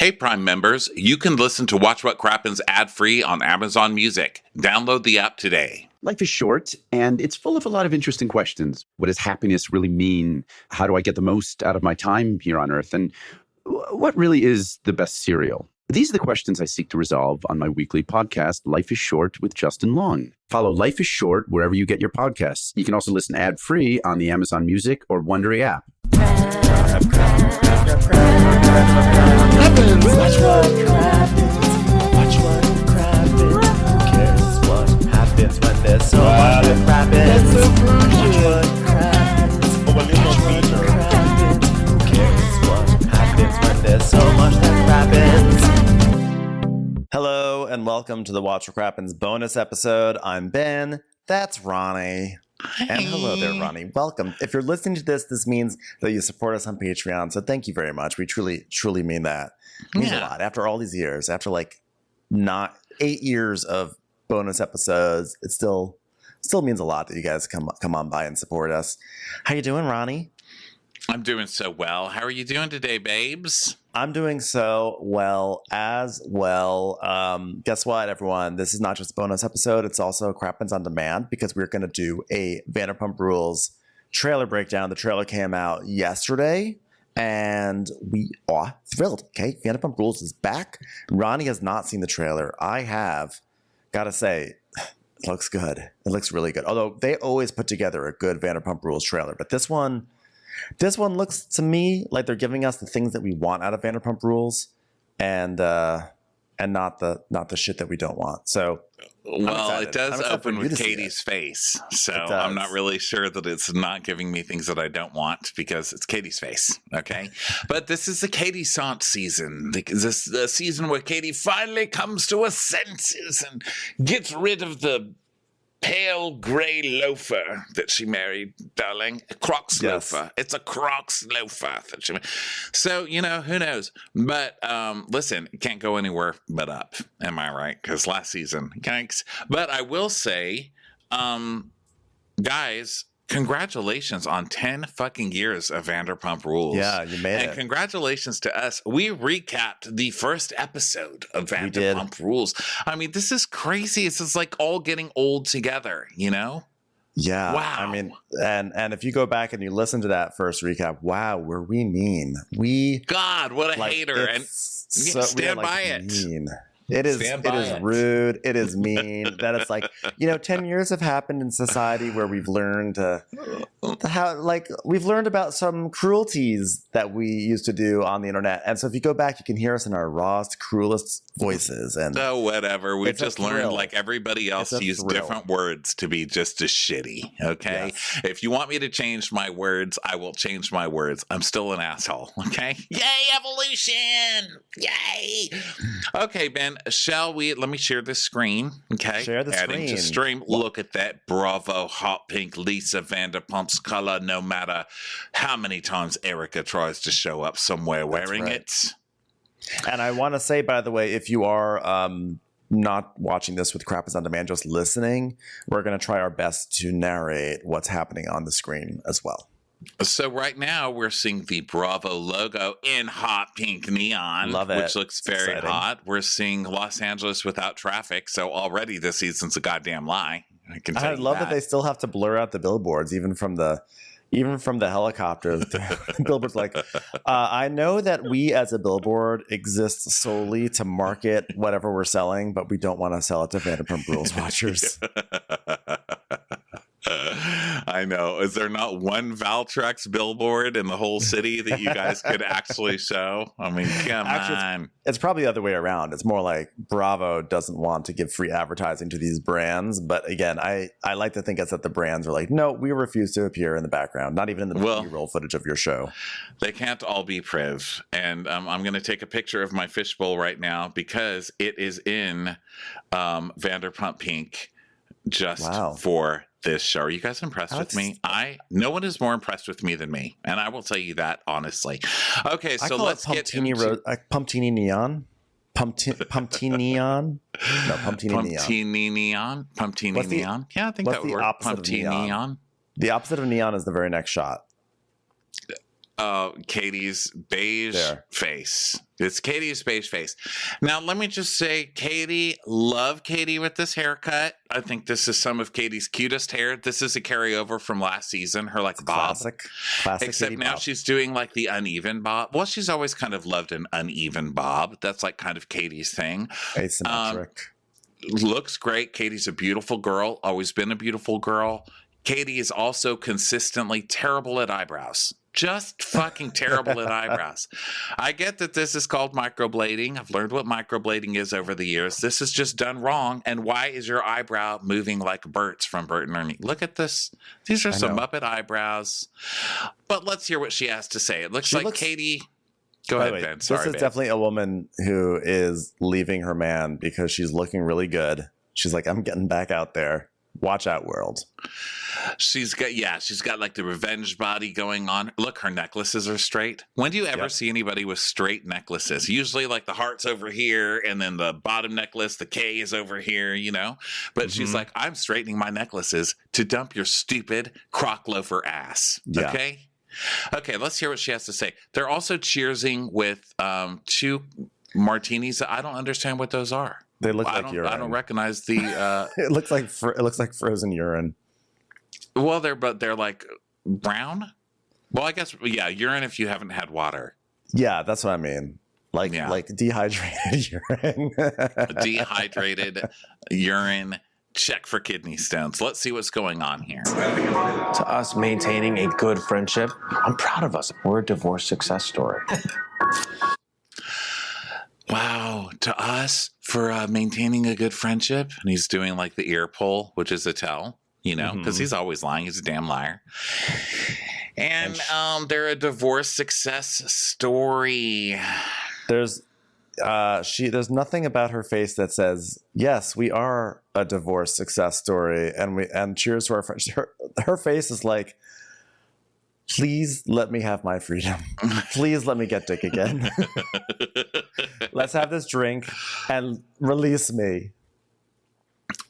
Hey, Prime members, you can listen to Watch What Crappens ad-free on Amazon Music. Download the app today. Life is short, and it's full of a lot of interesting questions. What does happiness really mean? How do I get the most out of my time here on Earth? And what really is the best cereal? These are the questions I seek to resolve on my weekly podcast, Life is Short with Justin Long. Follow Life is Short wherever you get your podcasts. You can also listen ad-free on the Amazon Music or Wondery app. Crappens. Watch what crappens. Watch what crappens. Who cares what happens when there's so much that crappens? Watch what crappens. Watch what crappens. Who cares what happens when there's so much that crappens? Hello and welcome to the Watch What Crappens bonus episode. I'm Ben. That's Ronnie. And hello there, Ronnie. Welcome. If you're listening to this, this means that you support us on Patreon. So thank you very much. We truly, truly mean that. It means a lot. After all these years, after like not 8 years of bonus episodes, it still means a lot that you guys come on by and support us. How you doing, Ronnie? I'm doing so well. How are you doing today, babes? I'm doing so well as well. Guess what, everyone? This is not just a bonus episode. It's also Crappens on Demand because we're going to do a Vanderpump Rules trailer breakdown. The trailer came out yesterday, and we are thrilled. Okay, Vanderpump Rules is back. Ronnie has not seen the trailer. I have. Gotta say, it looks good. It looks really good. Although they always put together a good Vanderpump Rules trailer, but this one looks to me like they're giving us the things that we want out of Vanderpump Rules, and not the shit that we don't want. So, well, it does open with Katie's face, so I'm not really sure that it's not giving me things that I don't want because it's Katie's face. Okay, but this is the Katie Sant season. This is the season where Katie finally comes to her senses and gets rid of the pale gray loafer that she married, darling. A Crocs loafer. It's a Crocs loafer that she married. So, who knows? But listen, it can't go anywhere but up. Am I right? Because last season, yikes. But I will say, guys, congratulations on 10 fucking years of Vanderpump Rules. Yeah, you made it. And congratulations to us. We recapped the first episode of Vanderpump Rules. I mean, this is crazy. This is like all getting old together, Yeah. Wow. I mean, and if you go back and you listen to that first recap, wow, were we mean? God, what a hater. And stand by it. Mean. It is rude. It is mean. That it's like, 10 years have happened in society where we've learned we've learned about some cruelties that we used to do on the internet. And so if you go back, you can hear us in our rawest, cruelest voices. And whatever. We've just learned, like everybody else, to use different words to be just as shitty. Okay. Yes. If you want me to change my words, I will change my words. I'm still an asshole. Okay. Yay, evolution. Yay. Okay, Ben. Let me share this screen, okay? Share the Adding screen. To stream. Look at that Bravo hot pink Lisa Vanderpump's color, no matter how many times Erica tries to show up somewhere wearing it. And I want to say, by the way, if you are not watching this with Crappens on Demand, just listening, we're going to try our best to narrate what's happening on the screen as well. So right now we're seeing the Bravo logo in hot pink neon. Love it. Which looks very hot. We're seeing Los Angeles without traffic. So already this season's a goddamn lie. I love that they still have to blur out the billboards, even from the helicopter. The billboard's like, I know that we as a billboard exist solely to market whatever we're selling, but we don't want to sell it to Vanderpump Rules watchers. I know. Is there not one Valtrex billboard in the whole city that you guys could actually show? I mean, come on. It's probably the other way around. It's more like Bravo doesn't want to give free advertising to these brands. But again, I like to think it's that the brands are like, no, we refuse to appear in the background, not even in the B-roll footage of your show. They can't all be Priv. And I'm going to take a picture of my fishbowl right now because it is in Vanderpump Pink just for this show. Are you guys impressed with me? No one is more impressed with me than me, and I will tell you that honestly. Okay, so let's get into Pumptini Neon. Pumptini Neon. No, Pumptini Neon. Pumptini Neon. Pumptini Neon. Yeah, I think that would work. Pumptini Neon. The opposite of neon is the very next shot. Katie's beige face. It's Katie's beige face. Now, let me just say, love Katie with this haircut. I think this is some of Katie's cutest hair. This is a carryover from last season, her like bob. Classic Except Katie now bob. She's doing like the uneven bob. Well, she's always kind of loved an uneven bob. That's like kind of Katie's thing. Asymmetric. Looks great. Katie's a beautiful girl, always been a beautiful girl. Katie is also consistently terrible at eyebrows. Just fucking terrible at eyebrows. I get that this is called microblading. I've learned what microblading is over the years. This is just done wrong. And why is your eyebrow moving like Bert's from Bert and Ernie? Look at this. These are some Muppet eyebrows. But let's hear what she has to say. It looks like Katie. Go ahead, Ben. Sorry, this is definitely a woman who is leaving her man because she's looking really good. She's like, I'm getting back out there. Watch out, world. She's got like the revenge body going on. Look, her necklaces are straight. When do you ever see anybody with straight necklaces? Usually like the heart's over here and then the bottom necklace, the K is over here, you know? But she's like, I'm straightening my necklaces to dump your stupid crock loafer ass. Yeah. Okay, let's hear what she has to say. They're also cheersing with 2 martinis. I don't understand what those are. They look like urine. I don't recognize the. It looks like frozen urine. Well, they're like brown. Well, I guess urine if you haven't had water. Yeah, that's what I mean. Like dehydrated urine. Dehydrated urine. Check for kidney stones. Let's see what's going on here. To us, maintaining a good friendship, I'm proud of us. We're a divorce success story. Wow, to us for maintaining a good friendship. And he's doing like the ear pull, which is a tell, you know, because he's always lying. He's a damn liar. And they're a divorce success story. There's nothing about her face that says, yes, we are a divorce success story. And cheers to our friendship. Her face is like, please let me have my freedom. Please let me get dick again. Let's have this drink and release me.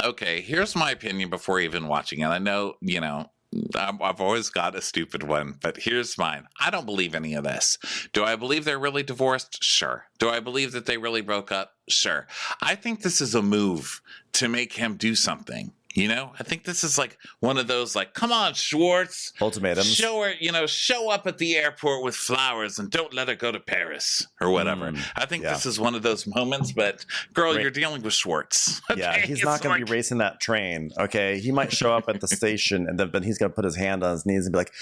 Okay, here's my opinion before even watching it. I know, you know, I've always got a stupid one, but here's mine. I don't believe any of this. Do I believe they're really divorced? Sure. Do I believe that they really broke up? Sure. I think this is a move to make him do something. You know, I think this is like one of those like, come on, Schwartz. Ultimatums. Show up at the airport with flowers and don't let her go to Paris or whatever. I think this is one of those moments, but girl, you're dealing with Schwartz. Okay? Yeah, he's not going to be racing that train. Okay. He might show up at the station and then he's going to put his hand on his knees and be like,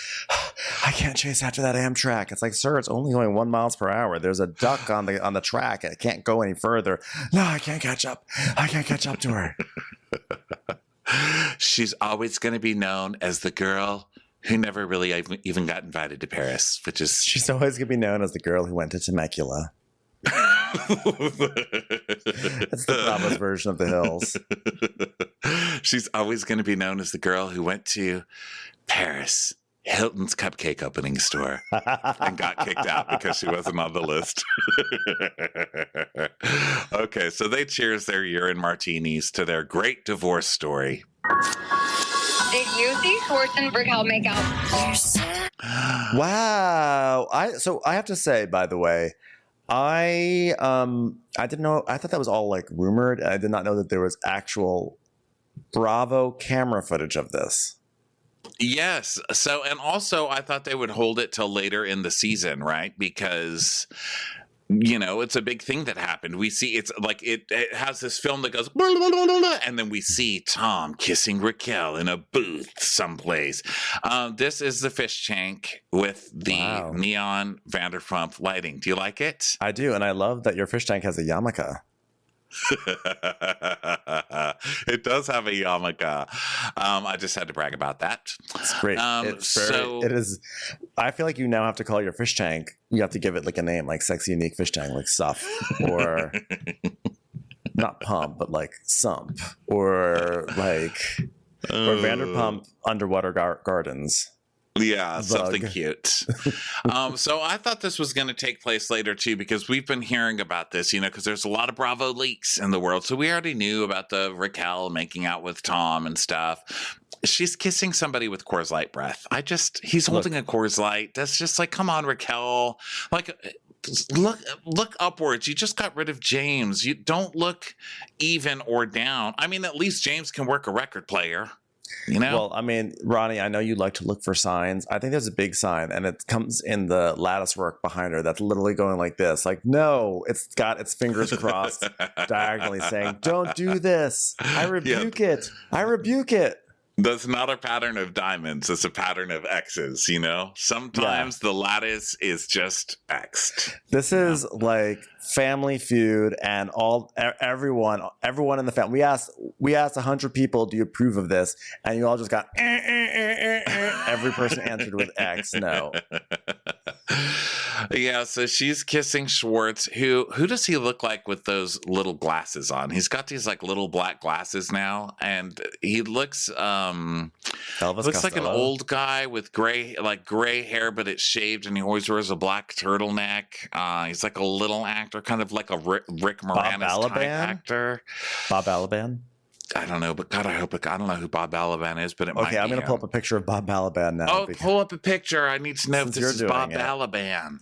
I can't chase after that Amtrak. It's like, sir, it's only going 1 mile per hour. There's a duck on the track. It can't go any further. No, I can't catch up. I can't catch up to her. She's always going to be known as the girl who never really even got invited to Paris, which is... She's always going to be known as the girl who went to Temecula. That's the Bravo's version of the Hills. She's always going to be known as the girl who went to Paris, Hilton's cupcake opening store, and got kicked out because she wasn't on the list. Okay, so they cheers their urine martinis to their great divorce story. Did you see Schwartz and Brickell make out? Wow. I have to say, by the way, I didn't know. I thought that was all like rumored. I did not know that there was actual Bravo camera footage of this. Yes. So, and also I thought they would hold it till later in the season, right? Because, you know, it's a big thing that happened. We see it's like it has this film that goes blah, blah, blah, blah, blah, and then we see Tom kissing Raquel in a booth someplace. This is the fish tank with the neon Vanderpump lighting. Do you like it? I do, and I love that your fish tank has a yarmulke. It does have a yarmulke. I just had to brag about that. It's great. It is. I feel like you now have to call your fish tank. You have to give it like a name, like Sexy Unique Fish Tank, like Suff, or not Pump, but like Sump, or like or Vanderpump Underwater Gardens. Yeah, something cute. So I thought this was going to take place later too, because we've been hearing about this, you know, because there's a lot of Bravo leaks in the world. So we already knew about the Raquel making out with Tom and stuff. She's kissing somebody with Coors Light breath. He's holding a Coors Light. That's just like, come on, Raquel. Like, look upwards. You just got rid of James. You don't look even or down. I mean, at least James can work a record player. You know? Well, I mean, Ronnie, I know you like to look for signs. I think there's a big sign, and it comes in the lattice work behind her that's literally going like this. Like, no, it's got its fingers crossed diagonally saying, don't do this. I rebuke it. I rebuke it. That's not a pattern of diamonds. It's a pattern of X's, you know? Sometimes the lattice is just X'd. This is like Family Feud and everyone in the family. We asked 100 people, do you approve of this? And you all just got every person answered with X. No. Yeah, so she's kissing Schwartz. Who does he look like with those little glasses on? He's got these like little black glasses now, and he looks like an old guy with gray hair, but it's shaved, and he always wears a black turtleneck. He's like a little actor, kind of like a Rick Moranis type actor. Bob Balaban? I don't know, but God, I don't know who Bob Balaban is, but it might be. Okay, I'm going to pull up a picture of Bob Balaban now. Oh, pull up a picture. I need to know if this is Bob Balaban.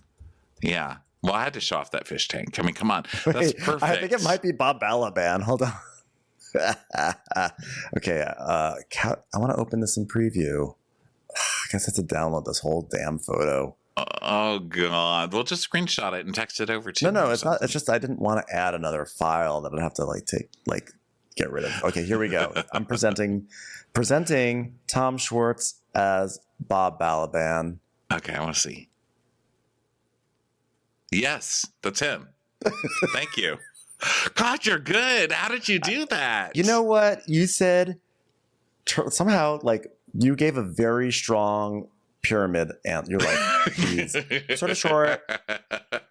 Yeah. Well, I had to show off that fish tank. I mean, come on. That's perfect. I think it might be Bob Balaban. Hold on. Okay. I want to open this in preview. I guess I have to download this whole damn photo. Oh, God. Well, just screenshot it and text it over to me. No, it's not. It's just I didn't want to add another file that I'd have to get rid of. Okay, here we go. I'm presenting Tom Schwartz as Bob Balaban. Okay, I want to see. Yes, that's him. Thank you. God, you're good. How did you do that? You know what? You said somehow like you gave a very strong pyramid, and you're like, he's sort of short,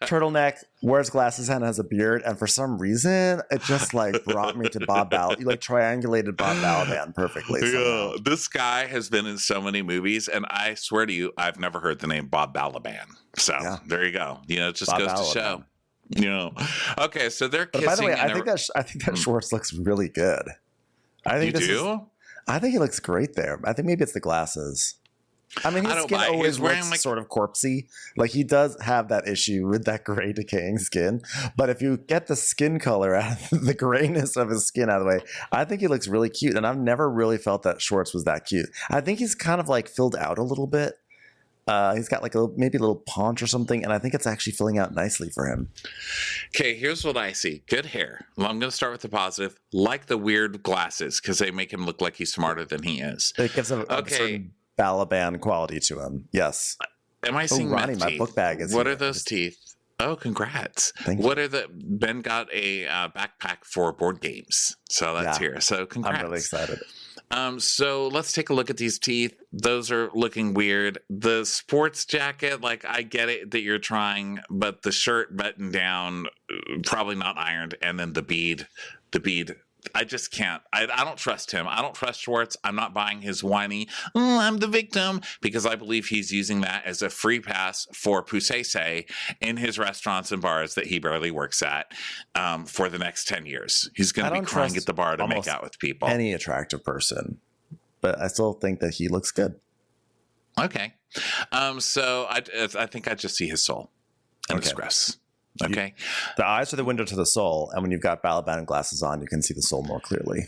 turtleneck, wears glasses, and has a beard. And for some reason, it just like brought me to Bob Balaban. You like triangulated Bob Balaban perfectly. Yeah, this guy has been in so many movies, and I swear to you, I've never heard the name Bob Balaban. So there you go. You know, it just goes to show. You know. Okay, so they're kissing. By the way, I think that Schwartz looks really good. I think I think he looks great there. I think maybe it's the glasses. I mean, his skin always looks sort of corpsey. Like he does have that issue with that gray decaying skin. But if you get the skin color out of the grayness of his skin out of the way, I think he looks really cute. And I've never really felt that Schwartz was that cute. I think he's kind of like filled out a little bit. He's got like maybe a little paunch or something. And I think it's actually filling out nicely for him. Okay, here's what I see. Good hair. Well, I'm going to start with the positive. Like the weird glasses because they make him look like he's smarter than he is. It gives a certain Balaban quality to him. Yes. Am I seeing Ronnie, meth my teeth? book bag is What here. are those teeth? Oh, congrats. Thank you. Ben got a backpack for board games. So that's here. So congrats. I'm really excited. So let's take a look at these teeth. Those are looking weird. The sports jacket, like I get it that you're trying, but the shirt buttoned down, probably not ironed. And then the bead, I just can't. I don't trust him. I don't trust Schwartz. I'm not buying his whiny, I'm the victim, because I believe he's using that as a free pass for Poussey in his restaurants and bars that he barely works at for the next 10 years. He's going to be crying at the bar to make out with people. Any attractive person. But I still think that he looks good. Okay. So I think I just see his soul. And it's gross. Okay. The eyes are the window to the soul, and when you've got Balaban glasses on, you can see the soul more clearly.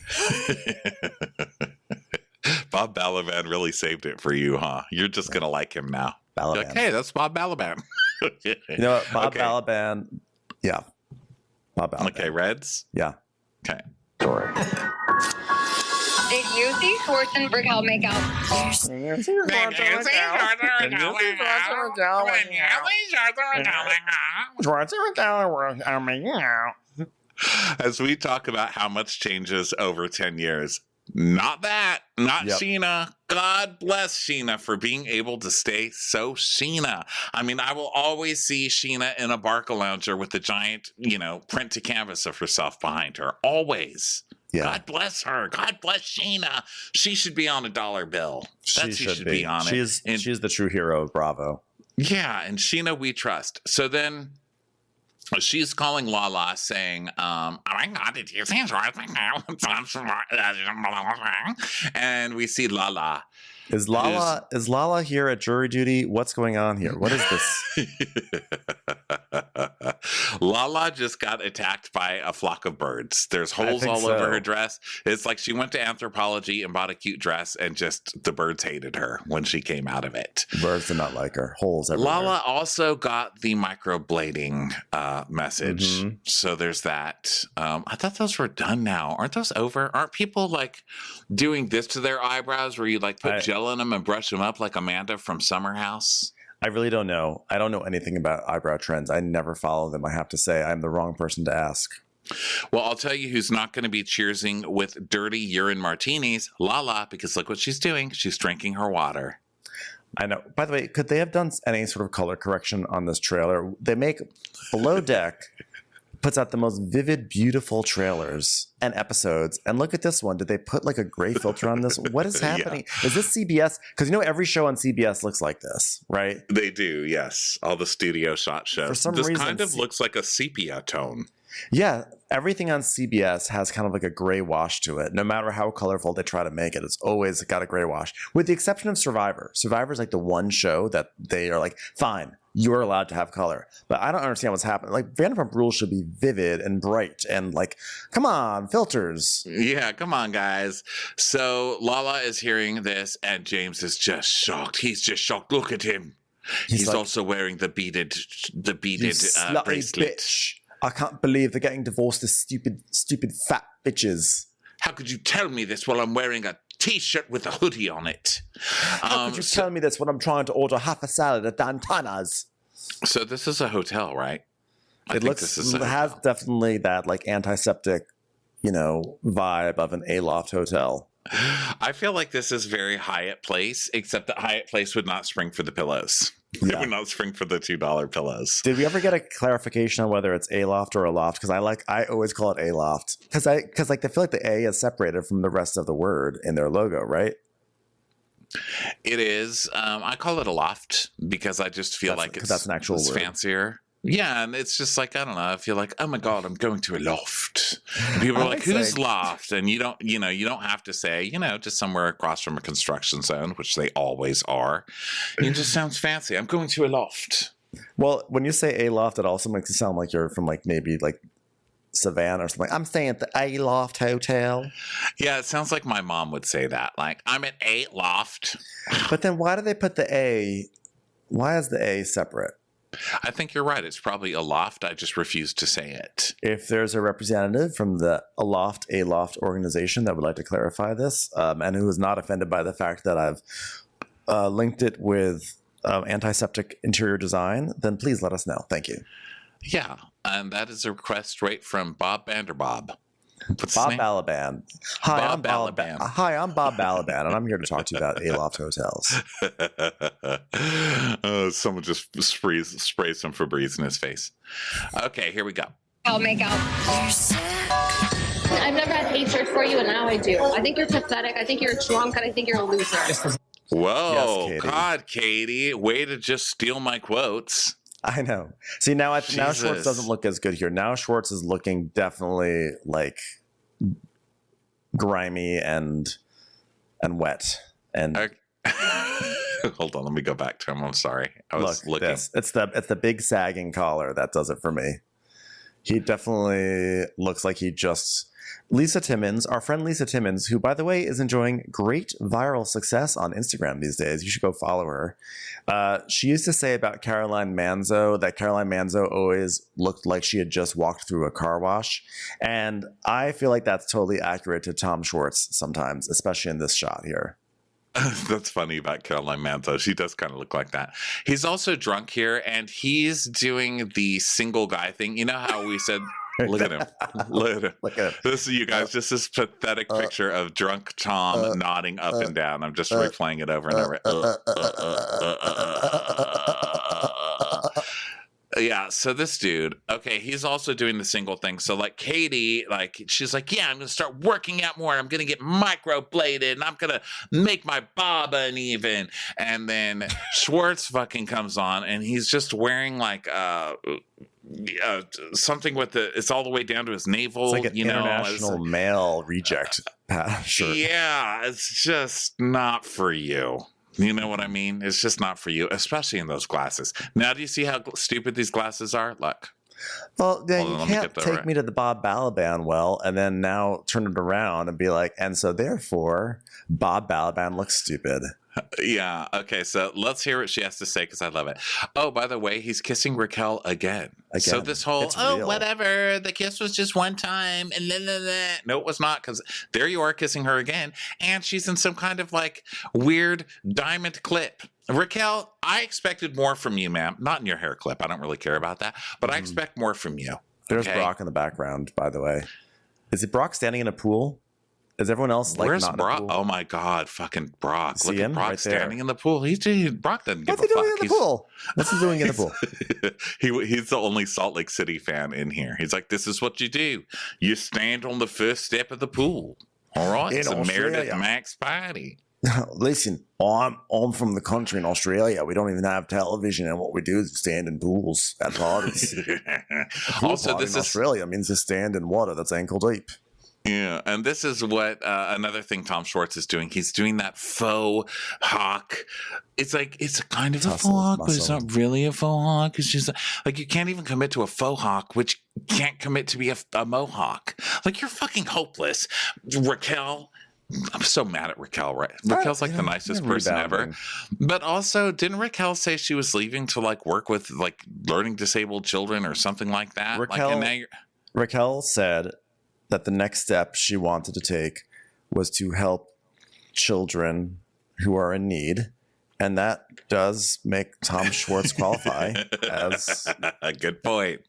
Bob Balaban really saved it for you, huh? You're just going to like him now. Balaban. Like, hey, that's Bob Balaban. You know what? Bob Balaban. Yeah. Bob Balaban. Okay, Reds? Yeah. Okay. Sure. Did you see Schwartz and Raquel make out? As we talk about how much changes over 10 years, not Sheena. God bless Sheena for being able to stay so Sheena. I mean, I will always see Sheena in a Barcalounger with the giant, print to canvas of herself behind her. Always. Yeah. God bless her. God bless Sheena. She should be on a $1 bill. That's who should be on it. She's the true hero of Bravo. Yeah, and Sheena we trust. So then she's calling Lala saying, oh my God, did you see? And we see Lala. Is Lala here at jury duty? What's going on here? What is this? Lala just got attacked by a flock of birds. There's holes all over her dress. It's like she went to Anthropology and bought a cute dress, and just the birds hated her when she came out of it. Birds did not like her. Holes everywhere. Lala also got the microblading message. Mm-hmm. So there's that. I thought those were done now. Aren't those over? Aren't people like doing this to their eyebrows where you like put gel in them and brush them up like Amanda from Summer House? I really don't know. I don't know anything about eyebrow trends. I never follow them. I have to say I'm the wrong person to ask. Well, I'll tell you who's not going to be cheersing with dirty urine martinis, Lala, because look what she's doing. She's drinking her water. I know. By the way, could they have done any sort of color correction on this trailer? They make Below Deck puts out the most vivid, beautiful trailers and episodes. And look at this one. Did they put like a gray filter on this? What is happening? Yeah. Is this CBS? Because you know every show on CBS looks like this, right? They do, yes. All the studio shot shows. For some this reason, kind of looks like a sepia tone. Yeah, everything on CBS has kind of like a gray wash to it. No matter how colorful they try to make it, it's always got a gray wash. With the exception of Survivor. Survivor's like the one show that they are like, fine, you're allowed to have color. But I don't understand what's happening. Like Vanderpump Rules should be vivid and bright and like, come on, filters. Yeah, come on, guys. So Lala is hearing this and James is just shocked. He's just shocked. Look at him. He's like, also wearing the beaded bracelet. Bitch. I can't believe they're getting divorced, the stupid fat bitches. How could you tell me this while I'm wearing a T-shirt with a hoodie on it? How could you tell me this when I'm trying to order half a salad at Dantana's? So this is a hotel, right? It has definitely that like antiseptic, vibe of an Aloft hotel. I feel like this is very Hyatt Place, except that Hyatt Place would not spring for the pillows. Yeah. It would not spring for the $2 pillows. Did we ever get a clarification on whether it's Aloft or Aloft? Because I always call it Aloft. Because I feel like the A is separated from the rest of the word in their logo, right? It is. I call it Aloft because I just feel like that's an actual word. Fancier. Yeah, and it's just like, I don't know, I feel like, oh my God, I'm going to a loft. And people are like, who's loft? And you don't have to say, just somewhere across from a construction zone, which they always are. It just sounds fancy. I'm going to a loft. Well, when you say a loft, it also makes it sound like you're from like maybe like Savannah or something. I'm staying at the A-Loft Hotel. Yeah, it sounds like my mom would say that. Like, I'm at A-Loft. But then why do they put the A? Why is the A separate? I think you're right. It's probably Aloft. I just refuse to say it. If there's a representative from the Aloft organization that would like to clarify this, and who is not offended by the fact that I've linked it with antiseptic interior design, then please let us know. Thank you. Yeah, and that is a request straight from Bob Vanderbob. Bob Balaban. Hi, I'm Bob Balaban, and I'm here to talk to you about Aloft hotels. Someone just sprays some Febreze in his face. Okay, here we go. I'll make out. I've never had hatred for you, and now I do. I think you're pathetic. I think you're drunk, and I think you're a loser. Whoa, yes, Katie. God, Katie, way to just steal my quotes. I know. See, now Schwartz doesn't look as good here. Now Schwartz is looking definitely like grimy and wet. And okay. Hold on, let me go back to him. I'm sorry. I was looking. It's the big sagging collar that does it for me. He definitely looks like he just. Lisa Timmons, our friend Lisa Timmons, who, by the way, is enjoying great viral success on Instagram these days. You should go follow her. She used to say about Caroline Manzo that Caroline Manzo always looked like she had just walked through a car wash. And I feel like that's totally accurate to Tom Schwartz sometimes, especially in this shot here. That's funny about Caroline Manzo. She does kind of look like that. He's also drunk here, and he's doing the single guy thing. You know how we said... Look at him. Look at him. This, you guys, just this pathetic picture of drunk Tom nodding up and down. I'm just replaying it over and over. Yeah, so this dude, okay, he's also doing the single thing. So like Katie, like she's like, yeah, I'm gonna start working out more. I'm gonna get microbladed and I'm gonna make my bob uneven. And then Schwartz fucking comes on and he's just wearing like something with it's all the way down to his navel. It's like an international male reject shirt. Yeah, it's just not for you. You know what I mean? It's just not for you, especially in those glasses. Now, do you see how stupid these glasses are? Look. Well, then you can't take me to the Bob Balaban well and then now turn it around and be like, and so therefore, Bob Balaban looks stupid. Yeah. Okay. So let's hear what she has to say because I love it. Oh, by the way, he's kissing Raquel again. So this whole, whatever, the kiss was just one time. And no, it was not, because there you are kissing her again. And she's in some kind of like weird diamond clip. Raquel, I expected more from you, ma'am. Not in your hair clip. I don't really care about that. But I expect more from you. There's Brock in the backgroround, by the way. Is it Brock standing in a pool? Is everyone else like where's not Brock? in the pool? Oh my God, fucking Brock! See Look him at Brock right standing there. in the pool. Brock doesn't give What's he a fuck. doing in the pool? What's he doing in the pool? He's the only Salt Lake City fan in here. He's like, this is what you do. You stand on the first step of the pool. All right, it's a Meredith Max party. Listen, I'm from the country in Australia. We don't even have television, and what we do is stand in pools at parties. Also, this in is Australia means to stand in water that's ankle deep. Yeah, and this is what another thing Tom Schwartz is doing. He's doing that faux hawk. It's like it's a kind of a faux hawk, but it's not really a faux hawk. It's just like you can't even commit to a faux hawk, which can't commit to be a mohawk. Like you're fucking hopeless, Raquel. I'm so mad at Raquel, right? Raquel's like the nicest person ever. But also, didn't Raquel say she was leaving to like work with like learning disabled children or something like that? Raquel said that the next step she wanted to take was to help children who are in need. And that does make Tom Schwartz qualify as a good point.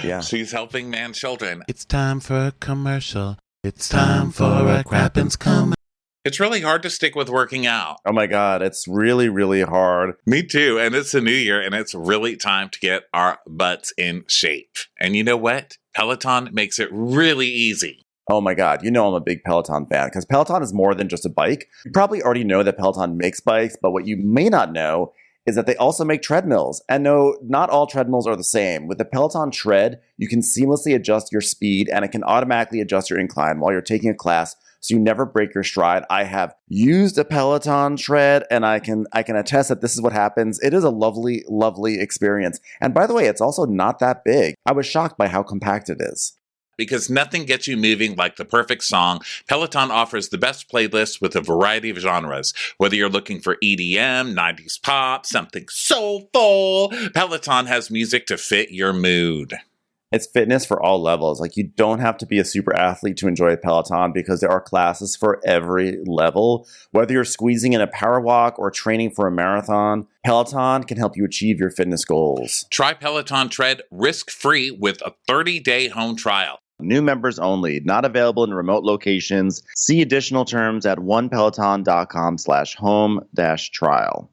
Yeah. She's helping man children. It's time for a commercial. It's time for a Crappens commercial. It's really hard to stick with working out. Oh my God, it's really, really hard. Me too. And it's a new year and it's really time to get our butts in shape. And you know what? Peloton makes it really easy. Oh my God, you know I'm a big Peloton fan because Peloton is more than just a bike. You probably already know that Peloton makes bikes, but what you may not know is that they also make treadmills. And no, not all treadmills are the same. With the Peloton Tread, you can seamlessly adjust your speed and it can automatically adjust your incline while you're taking a class so you never break your stride. I have used a Peloton Tread and I can attest that this is what happens. It is a lovely, lovely experience. And by the way, it's also not that big. I was shocked by how compact it is. Because nothing gets you moving like the perfect song, Peloton offers the best playlists with a variety of genres. Whether you're looking for EDM, 90s pop, something soulful, Peloton has music to fit your mood. It's fitness for all levels. Like you don't have to be a super athlete to enjoy Peloton because there are classes for every level. Whether you're squeezing in a power walk or training for a marathon, Peloton can help you achieve your fitness goals. Try Peloton Tread risk-free with a 30-day home trial. New members only, not available in remote locations. See additional terms at onepeloton.com/home-trial.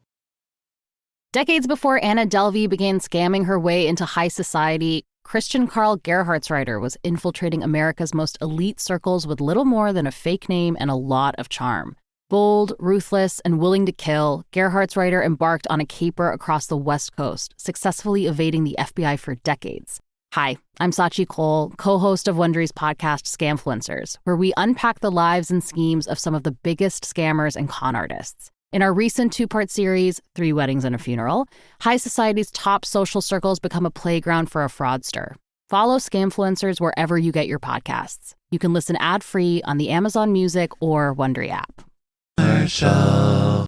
Decades before Anna Delvey began scamming her way into high society, Christian Carl Gerhartsreiter was infiltrating America's most elite circles with little more than a fake name and a lot of charm. Bold, ruthless, and willing to kill, Gerhartsreiter embarked on a caper across the West Coast, successfully evading the FBI for decades. Hi, I'm Sachi Cole, co-host of Wondery's podcast Scamfluencers, where we unpack the lives and schemes of some of the biggest scammers and con artists. In our recent two-part series, 3 Weddings and a Funeral, high society's top social circles become a playground for a fraudster. Follow Scamfluencers wherever you get your podcasts. You can listen ad-free on the Amazon Music or Wondery app. Commercial.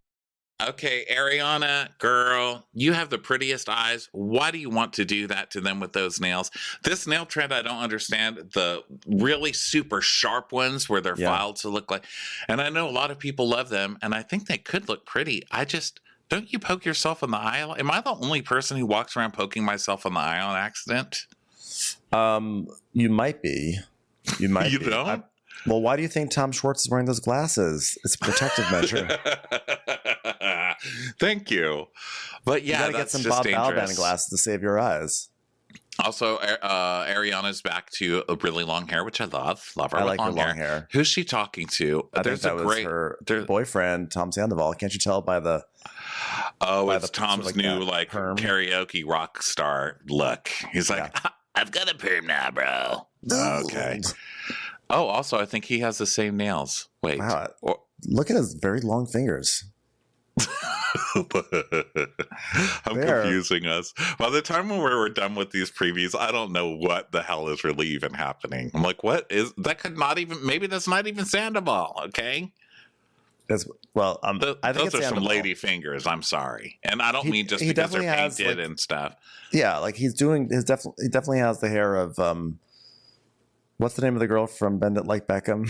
Okay, Ariana, girl, you have the prettiest eyes. Why do you want to do that to them with those nails? This nail trend, I don't understand. The really super sharp ones where they're filed to look like. And I know a lot of people love them, and I think they could look pretty. Don't you poke yourself in the eye? Am I the only person who walks around poking myself in the eye on accident? You might be. You might you be. don't? Well, why do you think Tom Schwartz is wearing those glasses? It's a protective measure. Thank you. But yeah, you gotta get some Bob Balaban glasses to save your eyes. Also, Ariana's back to a really long hair, which I love. Love her. I with like her long hair. Who's she talking to? I think that was her boyfriend, Tom Sandoval. Can't you tell by the? Oh, it's Tom's new karaoke rock star look. He's like, I've got a perm now, bro. Okay. Oh, also, I think he has the same nails. Wait. Wow. Look at his very long fingers. I'm confusing us. By the time when we're done with these previews, I don't know what the hell is really even happening. I'm like, what is that? Could not even, maybe that's not even Sandoval. Okay. I think those it's are Sandoval. some lady fingers. I'm sorry, and I don't mean just because they're painted and stuff. Yeah, like he definitely has the hair of what's the name of the girl from Bend It Like Beckham?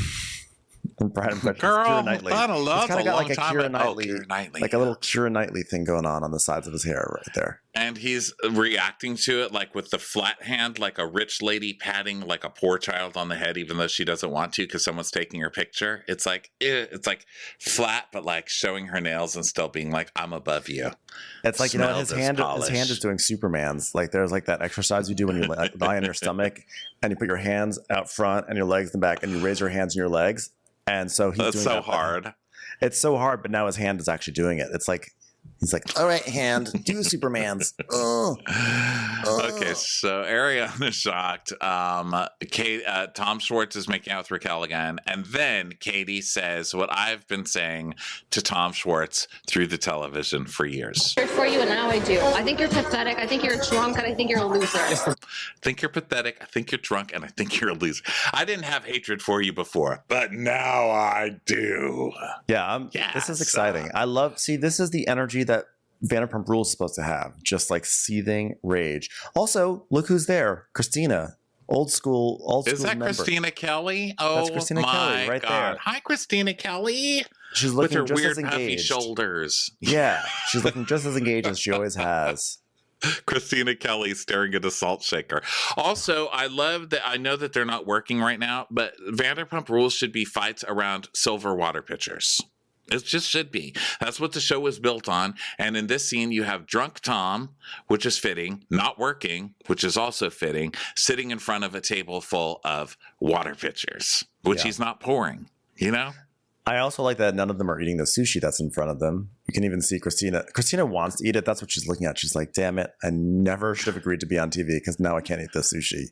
Pride and Prejudice. Girl, Keira Knightley. I don't know. He's kind of got like a Keira Knightley, like a little Keira Knightley thing going on the sides of his hair right there. And he's reacting to it like with the flat hand, like a rich lady patting like a poor child on the head, even though she doesn't want to because someone's taking her picture. It's like flat, but like showing her nails and still being like, I'm above you. It's like, his hand is doing Superman's. Like there's like that exercise you do when you lie on your stomach and you put your hands out front and your legs in the back and you raise your hands and your legs. And so he's That's doing so that hard. It's so hard, but now his hand is actually doing it. It's like he's like, all right, hand, do Superman's. Okay, so Ariana's shocked. Tom Schwartz is making out with Raquel again, and then Katie says what I've been saying to Tom Schwartz through the television for years. For you, and now I do. I think you're pathetic. I think you're drunk, and I think you're a loser. I think you're pathetic. I think you're drunk, and I think you're a loser. I didn't have hatred for you before, but now I do. Yeah, this is exciting. This is the energy that Vanderpump Rules is supposed to have, just like seething rage. Also, look who's there, Christina, old school. Is that member. Christina Kelly? Oh, that's Christina Kelly right there. Hi, Christina Kelly. She's looking with her just weird as engaged. puffy shoulders. Yeah, she's looking just as engaged as she always has. Christina Kelly staring at a salt shaker. Also, I love that. I know that they're not working right now, but Vanderpump Rules should be fights around silver water pitchers. It just should be. That's what the show was built on. And in this scene, you have drunk Tom, which is fitting, not working, which is also fitting, sitting in front of a table full of water pitchers, which he's not pouring, I also like that none of them are eating the sushi that's in front of them. You can even see Christina. Christina wants to eat it. That's what she's looking at. She's like, damn it. I never should have agreed to be on TV because now I can't eat the sushi.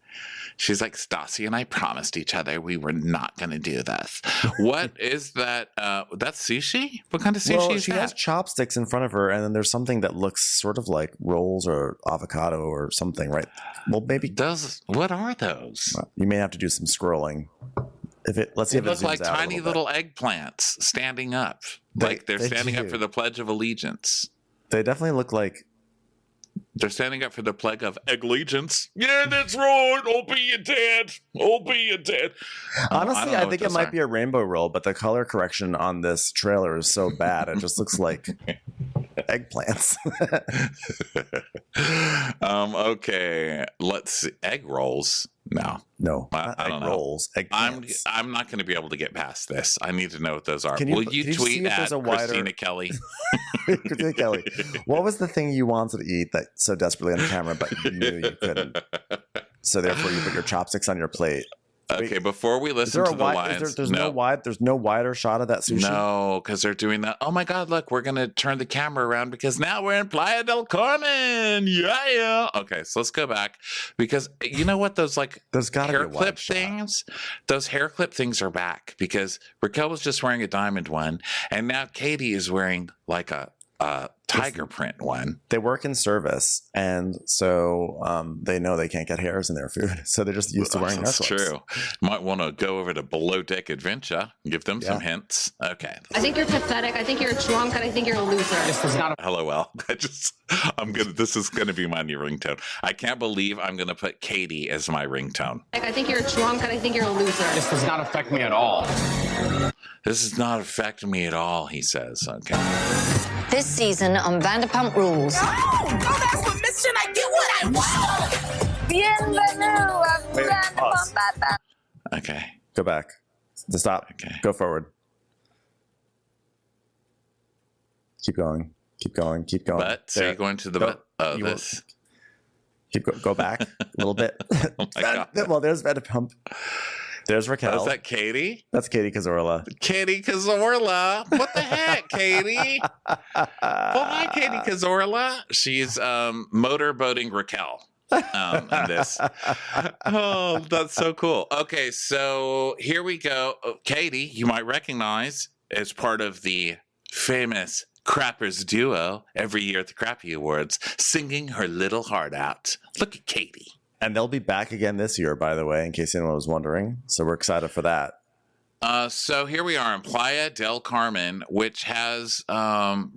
She's like, Stassi and I promised each other we were not going to do this. What is that? That's sushi? What kind of sushi is she that? has chopsticks in front of her, and then there's something that looks sort of like rolls or avocado or something, right? Well, maybe. What are those? You may have to do some scrolling. Let's see if it look zooms like out tiny little eggplants standing up. Like they're standing up for the Pledge of Allegiance. They definitely look like they're standing up for the Pledge of Allegiance. Yeah, that's right. I'll be your dad. I'll be your dad. Honestly, I think it might be a rainbow roll, but the color correction on this trailer is so bad. It just looks like eggplants. Okay. Let's see. Egg rolls. No, I don't know. Rolls. I'm not going to be able to get past this. I need to know what those are. Will you tweet at Christina Kelly? Christina Kelly. What was the thing you wanted to eat that so desperately on the camera, but you knew you couldn't? So therefore, you put your chopsticks on your plate. Okay, before we listen to the lines, there's no wider shot of that sushi. No, because they're doing that. Oh my God! Look, we're gonna turn the camera around because now we're in Playa del Carmen. Yeah. Okay, so let's go back because you know what? Those hair clip things. Those hair clip things are back because Raquel was just wearing a diamond one, and now Katie is wearing like a tiger print one. They work in service, and so they know they can't get hairs in their food, so they're just used to wearing hair clips. That's true. Might want to go over to Below Deck Adventure, give them some hints. Okay. I think you're pathetic. I think you're drunk, and I think you're a loser. This is not LOL. This is gonna be my new ringtone. I can't believe I'm gonna put Katie as my ringtone. I think you're drunk, and I think you're a loser. This does not affect me at all. This does not affect me at all, he says. Okay. This season on Vanderpump Rules. Oh, that's permission. I get what I want. Bienvenue a Vanderpump. Okay. Go back. Stop. Okay. Go forward. Keep going. Keep going. Keep going. But so you're going to the this. Go back a little bit. Oh my God. Well, there's Vanderpump. There's Raquel. Is that Katie? That's Katie Cazorla. Katie Cazorla. What the heck, Katie? Well, hi, Katie Cazorla. She's motorboating Raquel in this. Oh, that's so cool. Okay, so here we go. Katie, you might recognize as part of the famous Crappers duo every year at the Crappy Awards, singing her little heart out. Look at Katie. And they'll be back again this year, by the way, in case anyone was wondering. So we're excited for that. So here we are in Playa del Carmen, which has deer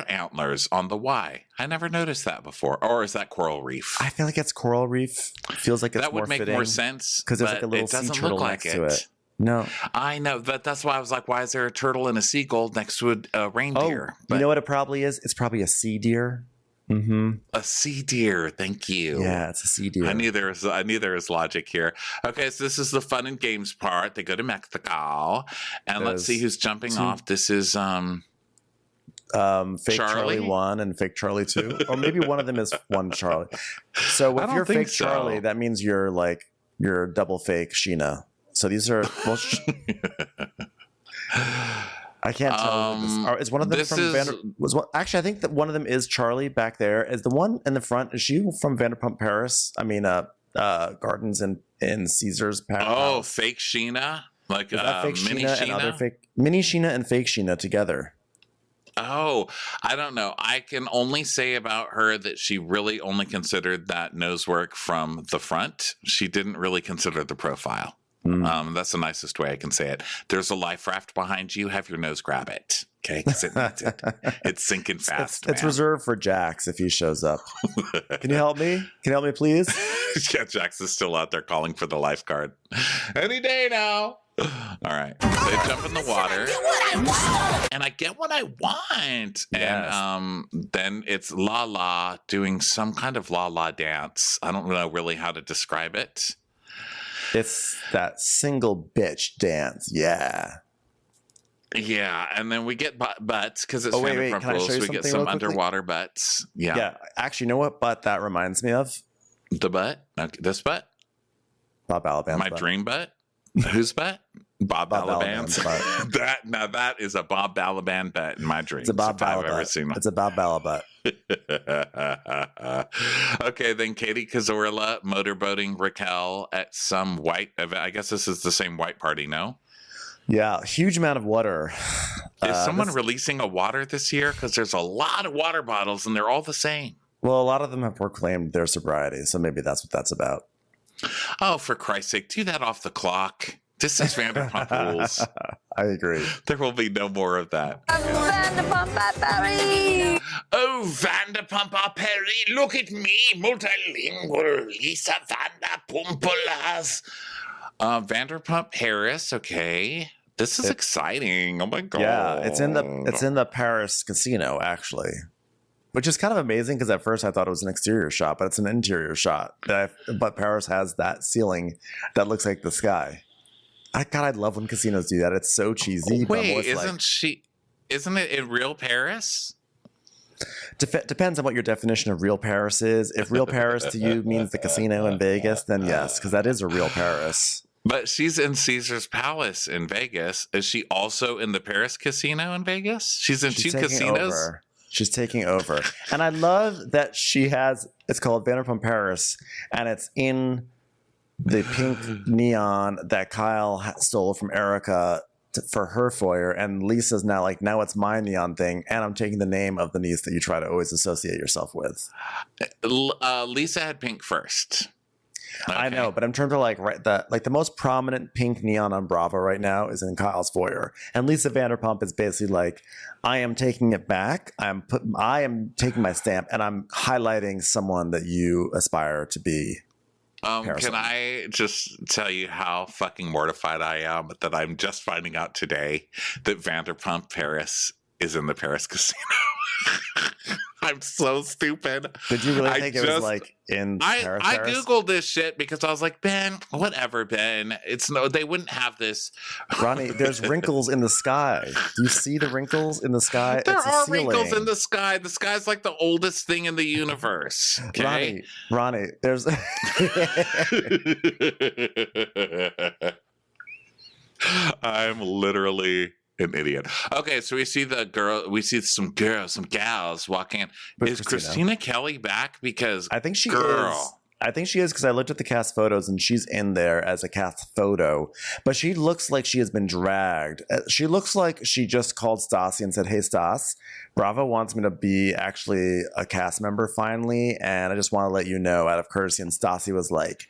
antlers on the Y. I never noticed that before. Or is that coral reef? I feel like it's coral reef. It feels like it's that would make more sense because there's like a little sea turtle next to it. No, I know, but that's why I was like, why is there a turtle and a seagull next to a reindeer? You know what it probably is? It's probably a sea deer. Mm-hmm. A sea deer, thank you. Yeah, it's a sea deer. I knew there was logic here. Okay, so this is the fun and games part. They go to Mexico, and let's see who's jumping off. This is fake Charlie 1 and fake Charlie 2, or maybe one of them is one Charlie. So if you're fake Charlie, that means you're double fake Sheena. So these are I can't tell. Is one of them from actually, I think that one of them is Charlie back there. Is the one in the front? Is she from Vanderpump Paris? I mean, Gardens in Caesar's Palace. Oh, fake Sheena, like fake mini Sheena Sheena and other fake mini Sheena and fake Sheena together. Oh, I don't know. I can only say about her that she really only considered that nose work from the front. She didn't really consider the profile. That's the nicest way I can say it. There's a life raft behind you. Have your nose grab it. Okay. Because it needs it. It's sinking fast. It's reserved for Jax if he shows up. Can you help me? Can you help me, please? Yeah, Jax is still out there calling for the lifeguard. Any day now. All right. So they jump in the water. And I get what I want. Yes. And then it's Lala doing some kind of Lala dance. I don't know really how to describe it. It's that single bitch dance. Yeah. Yeah. And then we get butts because it's Vanderpump Rules. We get some underwater butts. Yeah. Yeah. Actually, you know what butt that reminds me of? The butt? Okay, this butt? Bob Balaban's My dream butt? Whose butt? Bob Balaban's butt. That is a Bob Balaban butt in my dreams. It's a Bob Balaban. I've ever seen one. It's a Bob Balaban. Okay, then Katie Cazorla motorboating Raquel at some white event. I guess this is the same white party, no? Yeah, huge amount of water. Is someone releasing a water this year? Because there's a lot of water bottles and they're all the same. Well, a lot of them have proclaimed their sobriety, so maybe that's what that's about. Oh, for Christ's sake, do that off the clock. This is Vanderpump Rules. I agree. There will be no more of that. Vanderpump Paris. Oh, Vanderpump Paris, look at me, multilingual Lisa Vanderpumpulas. Vanderpump Paris, okay. This is exciting. Oh my god. Yeah, it's in the Paris casino actually. Which is kind of amazing because at first I thought it was an exterior shot, but it's an interior shot. But Paris has that ceiling that looks like the sky. I love when casinos do that. It's so cheesy. Wait, isn't it in real Paris? Depends on what your definition of real Paris is. If real Paris to you means the casino in Vegas, then yes, because that is a real Paris. But she's in Caesar's Palace in Vegas. Is she also in the Paris casino in Vegas? She's in two casinos. She's taking over. And I love that she has, it's called Vanderpump Paris, and it's in the pink neon that Kyle stole from Erica for her foyer. And Lisa's now like, now it's my neon thing, and I'm taking the name of the niece that you try to always associate yourself with. Lisa had pink first. Okay. I know, but in terms of the most prominent pink neon on Bravo right now is in Kyle's foyer, and Lisa Vanderpump is basically like, I am taking it back. I am taking my stamp, and I'm highlighting someone that you aspire to be. Can I just tell you how fucking mortified I am that I'm just finding out today that Vanderpump Paris is in the Paris casino? I'm so stupid. Did you really think it was like in Paris? I Googled this shit because I was like, Ben, whatever, Ben. They wouldn't have this. Ronnie, there's wrinkles in the sky. Do you see the wrinkles in the sky? There are wrinkles in the sky. The sky's like the oldest thing in the universe. Okay? Ronnie, there's I'm literally an idiot. Okay, so we see some gals walking in. Is Christina Kelly back? Because I think she is. I think she is because I looked at the cast photos and she's in there as a cast photo, but she looks like she has been dragged. She looks like she just called Stassi and said, "Hey Stas, Bravo wants me to be actually a cast member finally, and I just want to let you know out of courtesy." And Stassi was like,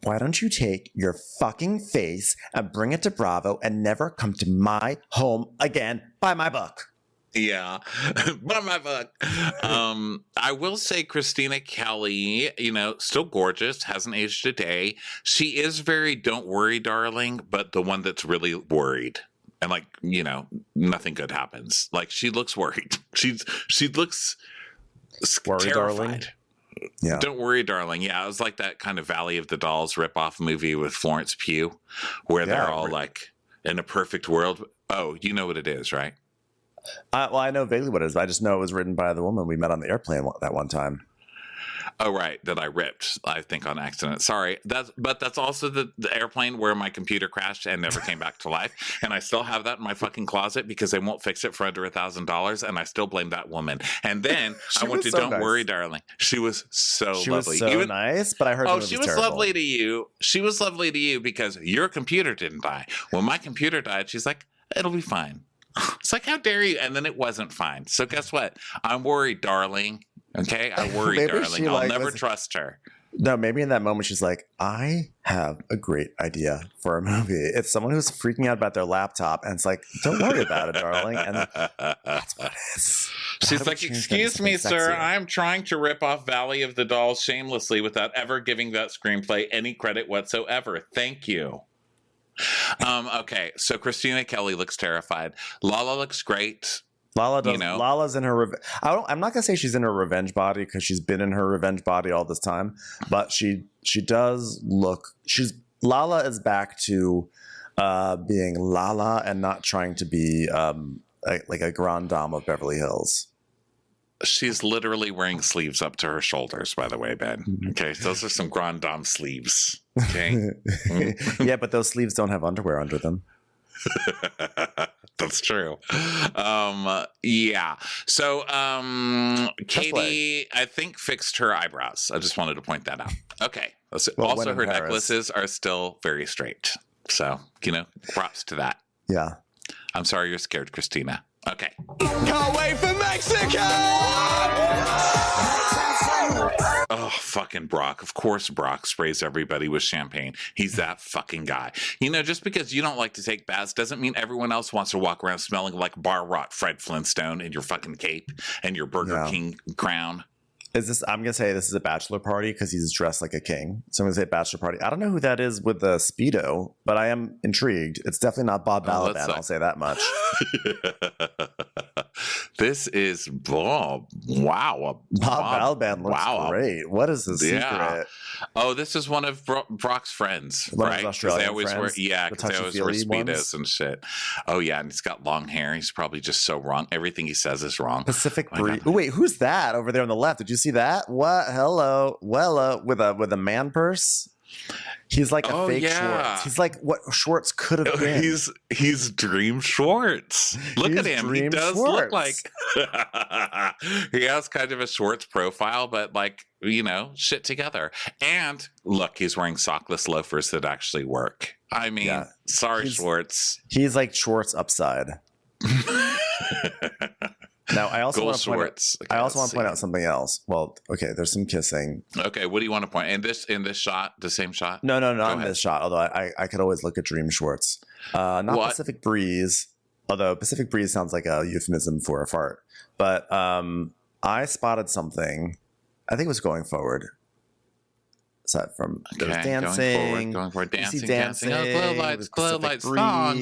"Why don't you take your fucking face and bring it to Bravo and never come to my home again? Buy my book." Yeah, but my book. I will say Christina Kelly, still gorgeous, hasn't aged a day. She is very "don't worry, darling," but the one that's really worried. And nothing good happens. Like, she looks worried. She looks worried, terrified. Darling. Yeah. Don't worry, darling. Yeah, it was like that kind of Valley of the Dolls ripoff movie with Florence Pugh, where they're all like in a perfect world. Oh, you know what it is, right? Well, I know vaguely what it is. But I just know it was written by the woman we met on the airplane that one time. Oh, right. That I ripped, I think, on accident. Sorry. That's also the airplane where my computer crashed and never came back to life. And I still have that in my fucking closet because they won't fix it for under $1,000. And I still blame that woman. And then I went to Don't Worry, Darling. She was so lovely. She was so nice, but I heard she was terrible. Lovely to you. She was lovely to you because your computer didn't die. When my computer died, she's like, "It'll be fine." It's like, how dare you? And then it wasn't fine. So guess what? I'm worried, darling. Okay? I worry, darling. I'll never trust her. No, maybe in that moment she's like, "I have a great idea for a movie." It's someone who's freaking out about their laptop, and it's like, "Don't worry about it, darling." And that's what it is. She's like, "Excuse me, sir. I'm trying to rip off Valley of the Dolls shamelessly without ever giving that screenplay any credit whatsoever. Thank you." Okay, so Christina Kelly looks terrified. Lala looks great. Lala does. Lala's in her. I'm not gonna say she's in her revenge body because she's been in her revenge body all this time, but she does look. Lala is back to being Lala and not trying to be like a grande dame of Beverly Hills. She's literally wearing sleeves up to her shoulders, by the way, Ben. Okay, those are some grande dame sleeves. Okay. Yeah, but those sleeves don't have underwear under them. That's true. Yeah. So Katie, I think, fixed her eyebrows. I just wanted to point that out. Okay. Also, her necklaces are still very straight. So, props to that. Yeah. I'm sorry you're scared, Christina. Okay. Can't wait for Mexico! Oh, fucking Brock. Of course Brock sprays everybody with champagne. He's that fucking guy. Just because you don't like to take baths doesn't mean everyone else wants to walk around smelling like bar rot Fred Flintstone in your fucking cape and your Burger King crown. I'm going to say this is a bachelor party because he's dressed like a king. So I'm going to say bachelor party. I don't know who that is with the Speedo, but I am intrigued. It's definitely not Bob Balaban. I'll say that much. This is Bob. Wow. Bob Balaban looks great. What is the secret? Oh, this is one of Brock's friends, right? Because they always wear Speedos and shit. Oh, yeah. And he's got long hair. He's probably just so wrong. Everything he says is wrong. Pacific Breeze. Oh, wait, who's that over there on the left? Did you see that? What? Hello. Well, with a man purse. He's like a fake Schwartz. He's like what Schwartz could have been. He's Dream Schwartz. Look at him. He does look like he has kind of a Schwartz profile, but shit together. And look, he's wearing sockless loafers that actually work. I mean, sorry, Schwartz. He's like Schwartz upside. Now, I also want to point out something else. Well, okay, there's some kissing. Okay, what do you want to point? In this shot, the same shot? No, not in this shot. Although I could always look at Dream Schwartz. Not what? Pacific Breeze. Although Pacific Breeze sounds like a euphemism for a fart. But I spotted something. I think it was going forward. aside from there's dancing. Going forward, dancing. dancing. Oh, glow lights,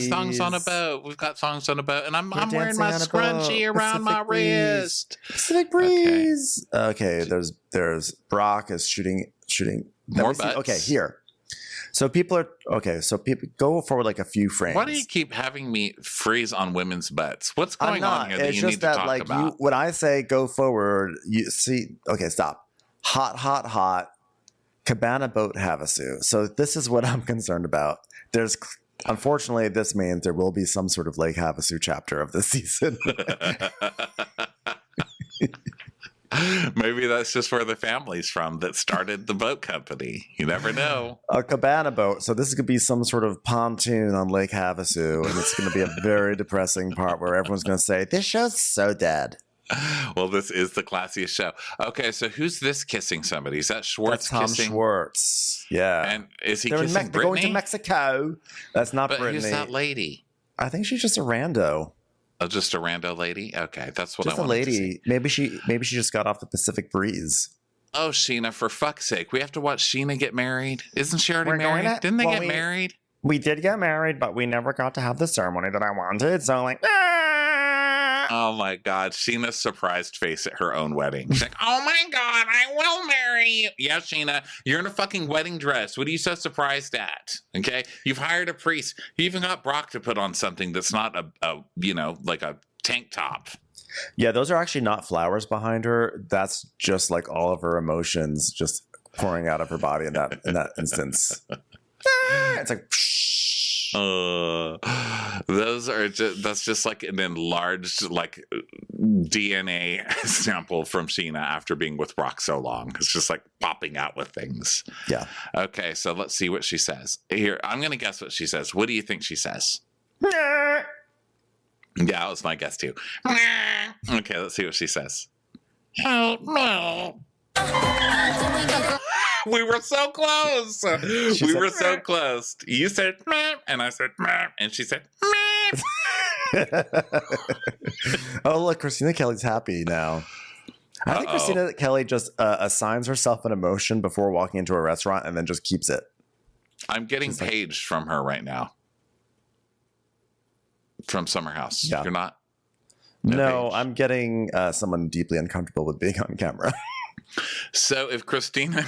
songs on a boat. We've got songs on a boat, and I'm wearing my scrunchie around my wrist. Pacific breeze. Okay, there's Brock is shooting. More butts. Okay, here. So people go forward like a few frames. Why do you keep having me freeze on women's butts? What's going on here that you need to talk about? When I say go forward, you see. Okay, stop. Hot. Cabana boat Havasu. So this is what I'm concerned about. Unfortunately, this means there will be some sort of Lake Havasu chapter of this season. Maybe that's just where the family's from that started the boat company. You never know. A cabana boat. So this could be some sort of pontoon on Lake Havasu, and it's going to be a very depressing part where everyone's going to say, "This show's so dead." Well, this is the classiest show. Okay, so who's this kissing somebody? Is that Schwartz That's kissing? Tom Schwartz. Yeah. And is he They're kissing they're going to Britney? Mexico. That's not But Brittany. who's that lady? I think she's just a rando. Oh, just a rando lady? Okay, that's what Just I a wanted to see. lady. Maybe she just got off the Pacific Breeze. Oh, Sheena, for fuck's sake. We have to watch Sheena get married? Isn't she already married? Didn't they get married? We did get married, but we never got to have the ceremony that I wanted. So like, Oh my God, Sheena's surprised face at her own wedding. She's like, oh my God, I will marry you. Yeah, Sheena, you're in a fucking wedding dress. What are you so surprised at? Okay, you've hired a priest. You even got Brock to put on something that's not like a tank top. Yeah, those are actually not flowers behind her. That's just like all of her emotions just pouring out of her body in that instance. It's like. That's just like an enlarged like DNA sample from Sheena after being with Brock so long. It's just like popping out with things. Yeah. Okay, so let's see what she says. Here, I'm gonna guess what she says. What do you think she says? Yeah, that was my guess too. Okay, let's see what she says. We were so close. We were so close. You said meh, and I said meh, and she said meh. Oh, look, Christina Kelly's happy now. I think Christina Kelly just assigns herself an emotion before walking into a restaurant and then just keeps it. I'm getting paged from her right now. From Summer House. Yeah. You're not? No, page. I'm getting someone deeply uncomfortable with being on camera. So if Christina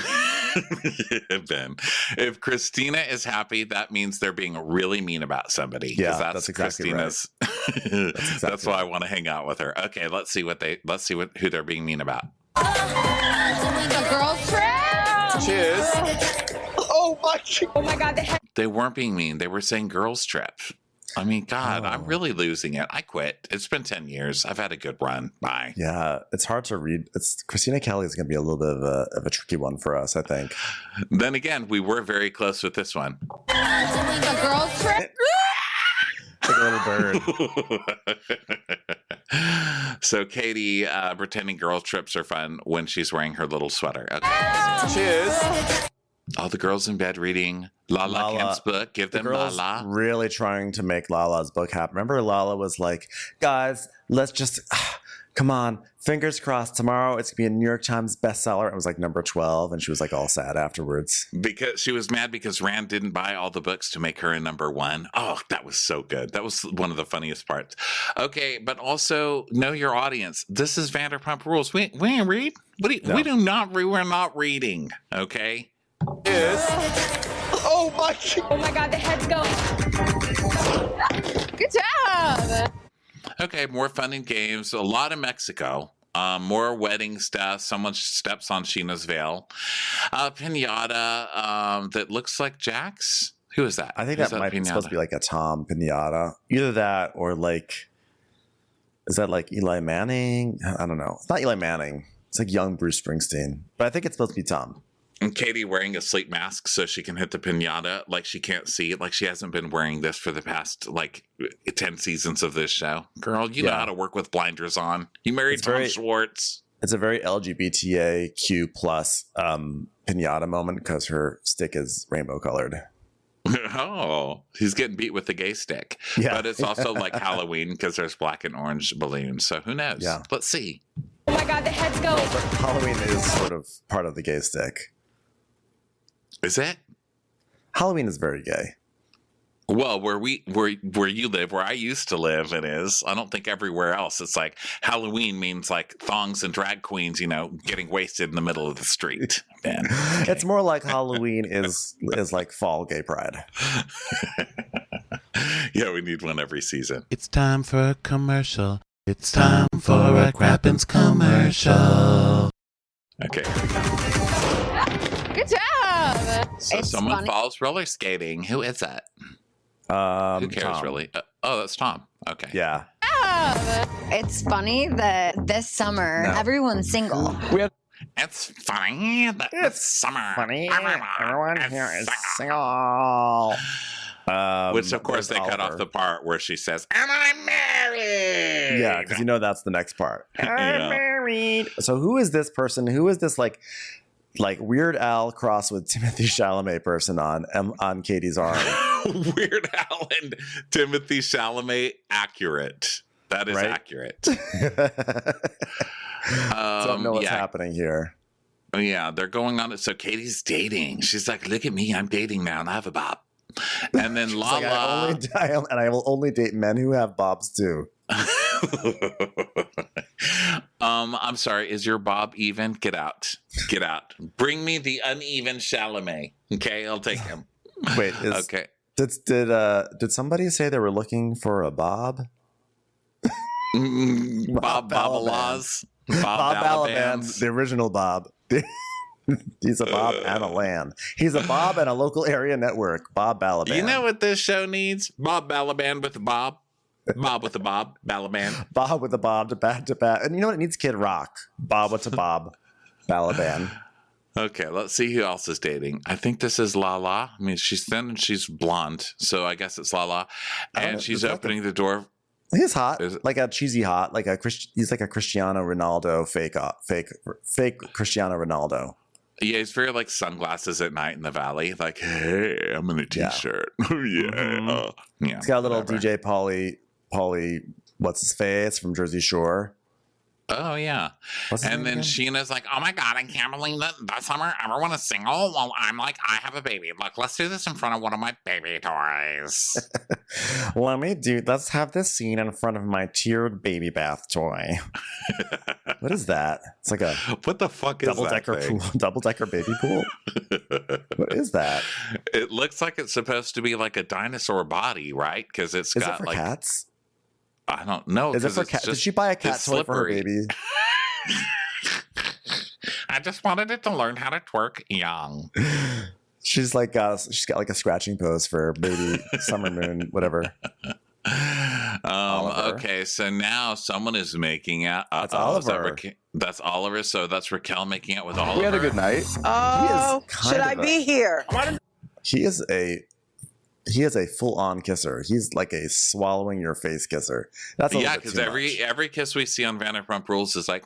if Christina is happy, that means they're being really mean about somebody. Yeah, that's exactly Christina's. Right. That's why I want to hang out with her. Okay, let's see who they're being mean about. The girls trip. Cheers. Oh my God. They weren't being mean. They were saying girls trip. I mean, God, I'm really losing it. I quit. It's been 10 years. I've had a good run. Bye. Yeah, it's hard to read. Christina Kelly is going to be a little bit of a tricky one for us, I think. Then again, we were very close with this one. The girls trip. Like a little bird. So Katie pretending girls trips are fun when she's wearing her little sweater. Okay. Cheers. All the girls in bed reading Lala Kemp's book. Give them Lala. Really trying to make Lala's book happen. Remember, Lala was like, guys, let's just, come on, fingers crossed. Tomorrow it's going to be a New York Times bestseller. It was like number 12, and she was like all sad afterwards. Because she was mad because Rand didn't buy all the books to make her a number one. Oh, that was so good. That was one of the funniest parts. Okay, but also know your audience. This is Vanderpump Rules. We ain't read. No. We do not read. We're not reading. Okay. Oh my God, the head's going. Good job. Okay, more fun and games. A lot of Mexico. More wedding stuff. Someone steps on Sheena's veil. Pinata that looks like Jax. Who is that? I think Who's that might be pinata? supposed to be like a Tom Pinata. Either that or like, is that like Eli Manning? I don't know. It's not Eli Manning. It's like young Bruce Springsteen. But I think it's supposed to be Tom. And Katie wearing a sleep mask so she can hit the pinata like she can't see. Like she hasn't been wearing this for the past like 10 seasons of this show. Girl, you know how to work with blinders on. You married Tom Schwartz. It's a very LGBTQ plus pinata moment because her stick is rainbow colored. Oh, he's getting beat with the gay stick. Yeah. But it's also like Halloween because there's black and orange balloons. So who knows? Yeah. Let's see. Oh my God, the head's going. Halloween is sort of part of the gay stick. Is it? Halloween is very gay. Well, where you live, where I used to live, it is. I don't think everywhere else. It's like Halloween means like thongs and drag queens, getting wasted in the middle of the street. Man, okay. It's more like Halloween is like fall gay pride. Yeah, we need one every season. It's time for a commercial. It's time for a Crappens commercial. Okay. Good job. So It's someone funny. falls roller skating. Who is that? Who cares, Tom. really? Oh, that's Tom. Okay. Yeah. It's funny that this summer everyone's single. It's funny that it's summer. Everyone here is single. Which, of course, they cut off the part where she says, "Am I married?" Yeah, because that's the next part. Yeah. I'm married. So who is this person? Who is this like Weird Al cross with Timothy Chalamet person on Katie's arm? Weird Al and Timothy Chalamet, accurate. That is accurate. Don't know what's happening here. Yeah, they're going on it. So Katie's dating. She's like, "Look at me, I'm dating now, and I have a bob." And then Lala, I will only date men who have bobs too. I'm sorry. Is your bob even? Get out. Get out. Bring me the uneven Chalamet. Okay, I'll take him. Wait. Okay. Did somebody say they were looking for a bob? Bob Babalaz. Bob Balaban, the original Bob. He's a Bob and a Lan. He's a Bob and a local area network. Bob Balaban. You know what this show needs? Bob Balaban with a Bob. Bob with a Bob. Balaban. Bob with a Bob to bat. And you know what? It needs Kid Rock. Bob with a Bob. Balaban. Okay, let's see who else is dating. I think this is Lala. I mean, she's thin and she's blonde, so I guess it's Lala. And she's opening the door. He's hot, like a cheesy hot, he's like a Cristiano Ronaldo fake Cristiano Ronaldo. Yeah, he's very like sunglasses at night in the valley. Like, hey, I'm in a t-shirt. Yeah. Mm-hmm. Yeah. He's got a little DJ Pauly, what's his face from Jersey Shore. Oh, yeah. And then Sheena's like, "Oh, my God, I can't believe that summer everyone is single." Well, I'm like, I have a baby. Look, let's do this in front of one of my baby toys. Let's have this scene in front of my tiered baby bath toy. What is that? It's like a what the fuck is double-decker that thing? pool, double-decker baby pool. What is that? It looks like it's supposed to be like a dinosaur body, right? Because it's got for like cats. I don't know. Is it for cat? Did she buy a cat toy for her baby? I just wanted it to learn how to twerk young. She's got like a scratching pose for baby Summer Moon, whatever. Okay, so now someone is making out. That's Oliver. That's Oliver. So that's Raquel making out with Oliver. We had a good night. Oh, should I be here? He is a full-on kisser. He's like a swallowing your face kisser. That's because every kiss we see on Vanderpump Rules is like,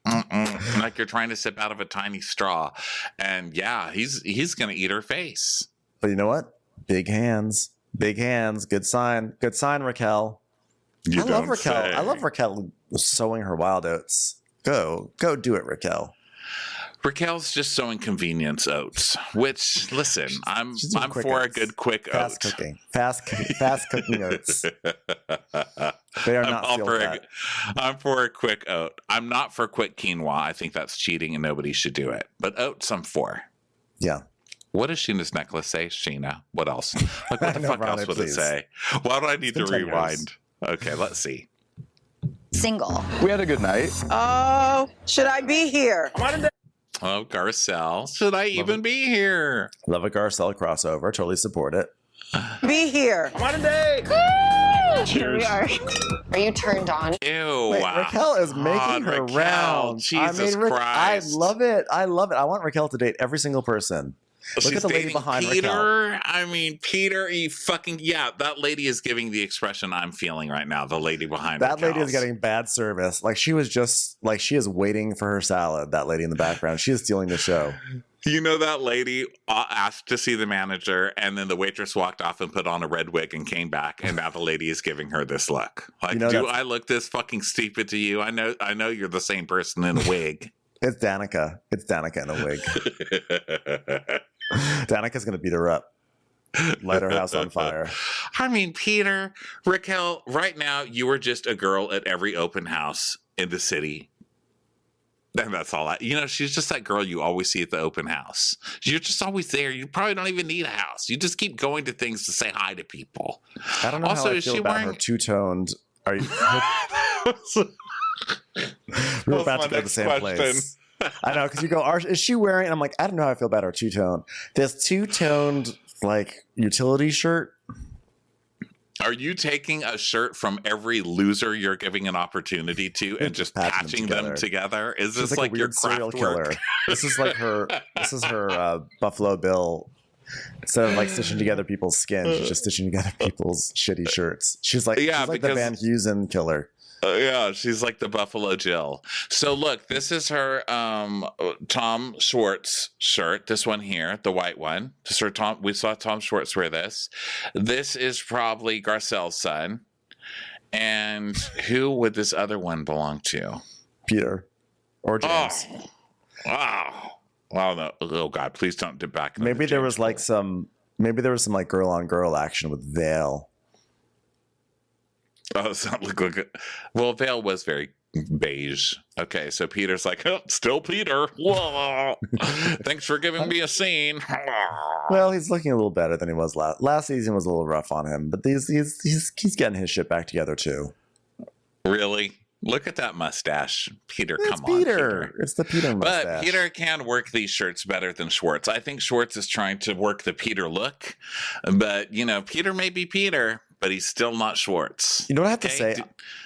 like you're trying to sip out of a tiny straw, and yeah, he's gonna eat her face. But you know what? Big hands, good sign, Raquel. I love Raquel. I love Raquel sowing her wild oats. Go do it, Raquel. Raquel's just sowing convenience oats, which, listen, I'm for a good quick fast oat. Cooking. Fast cooking oats. They are not sealed cut. I'm for a quick oat. I'm not for quick quinoa. I think that's cheating and nobody should do it. But oats, I'm for. Yeah. What does Sheena's necklace say? Sheena. What else? Like, what the fuck Ronnie, else would it say? Why do I need to rewind? Okay, let's see. Single. We had a good night. Oh, should I be here? Oh, Garcelle. Should I even be here? Love a Garcelle crossover. Totally support it. Be here. Here we are. Are you turned on? Ew. Wait, Raquel is making her Raquel, round. Jesus Christ. I love it. I want Raquel to date every single person. Look She's at the lady dating behind Peter. Raquel. I mean, Peter, that lady is giving the expression I'm feeling right now. The lady behind that Raquel's. lady is getting bad service. Like she is waiting for her salad. That lady in the background. She is stealing the show. You know that lady asked to see the manager, and then the waitress walked off and put on a red wig and came back, and now the lady is giving her this look. Like, do I look this fucking stupid to you? I know you're the same person in a wig. It's Danica. It's Danica in a wig. Danica's gonna beat her up. Light her house on fire. I mean, Peter, Raquel, right now you are just a girl at every open house in the city. And that's all she's just that girl you always see at the open house. You're just always there. You probably don't even need a house. You just keep going to things to say hi to people. I don't know how I feel about her two-toned. Are you? We're about to go to the same place. I know, because you go, is she wearing? And I'm like, I don't know how I feel about her two-tone. This two-toned like utility shirt. Are you taking a shirt from every loser you're giving an opportunity to and just patching them together? Is this like your serial craft killer? work? This is like her. This is her Buffalo Bill. Instead of like stitching together people's skin, she's just stitching together people's shitty shirts. She's like the Van Heusen killer. Yeah, she's like the Buffalo Jill. So look, this is her Tom Schwartz shirt. This one here, the white one. We saw Tom Schwartz wear this. This is probably Garcelle's son. And who would this other one belong to? Peter or James. Wow. Wow. No. Oh God, please don't dip back. Maybe there was like some like girl on girl action with Vale. Oh, it's not look like it. Well, Vale was very beige. Okay, so Peter's like, oh, still Peter. Whoa. Thanks for giving me a scene. Well, he's looking a little better than he was last season. Was a little rough on him, but he's getting his shit back together too. Really? Look at that mustache, Peter. It's come on, Peter. It's the Peter mustache. But Peter can work these shirts better than Schwartz. I think Schwartz is trying to work the Peter look, but Peter may be Peter, but he's still not Schwartz. You know what I have to say?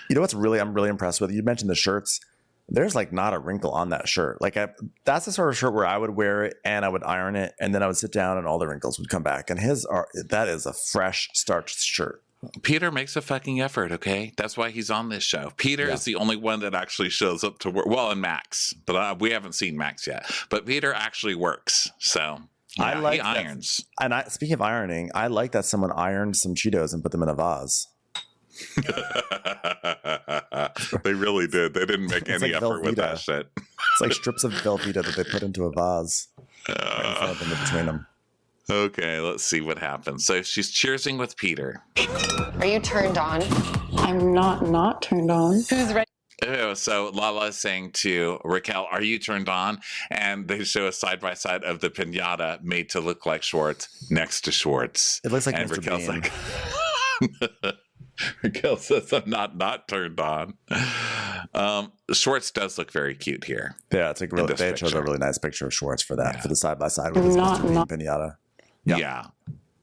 You know what's I'm really impressed with? You mentioned the shirts. There's like not a wrinkle on that shirt. Like that's the sort of shirt where I would wear it and I would iron it and then I would sit down and all the wrinkles would come back. And that is a fresh starched shirt. Peter makes a fucking effort, okay? That's why he's on this show. Peter is the only one that actually shows up to work. Well, and Max, but we haven't seen Max yet. But Peter actually works, so I like he irons. And speaking of ironing, I like that someone ironed some Cheetos and put them in a vase. They really did. They didn't make any effort with that shit. It's like strips of Velveeta that they put into a vase. Right in between them. Okay, let's see what happens. So she's cheersing with Peter. Are you turned on? I'm not turned on. Who's ready? Oh, so Lala is saying to Raquel, are you turned on? And they show a side-by-side of the piñata made to look like Schwartz next to Schwartz. It looks like and Mr. Raquel's Bean. like... Raquel says, I'm not turned on. Schwartz does look very cute here. Yeah, it's like really, they chose a really nice picture of Schwartz for that, for the side-by-side with his Mr. Bean piñata. Yeah.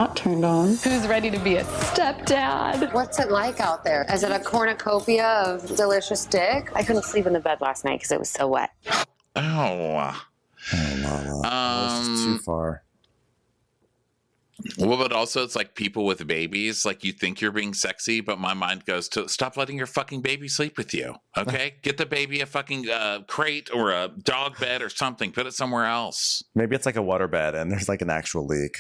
Not turned on. Who's ready to be a stepdad? What's it like out there? Is it a cornucopia of delicious dick? I couldn't sleep in the bed last night because it was so wet. Oh, Lala. This is too far. Well, but also it's like people with babies. Like you think you're being sexy, but my mind goes to stop letting your fucking baby sleep with you. Okay, get the baby a fucking crate or a dog bed or something. Put it somewhere else. Maybe it's like a water bed and there's like an actual leak.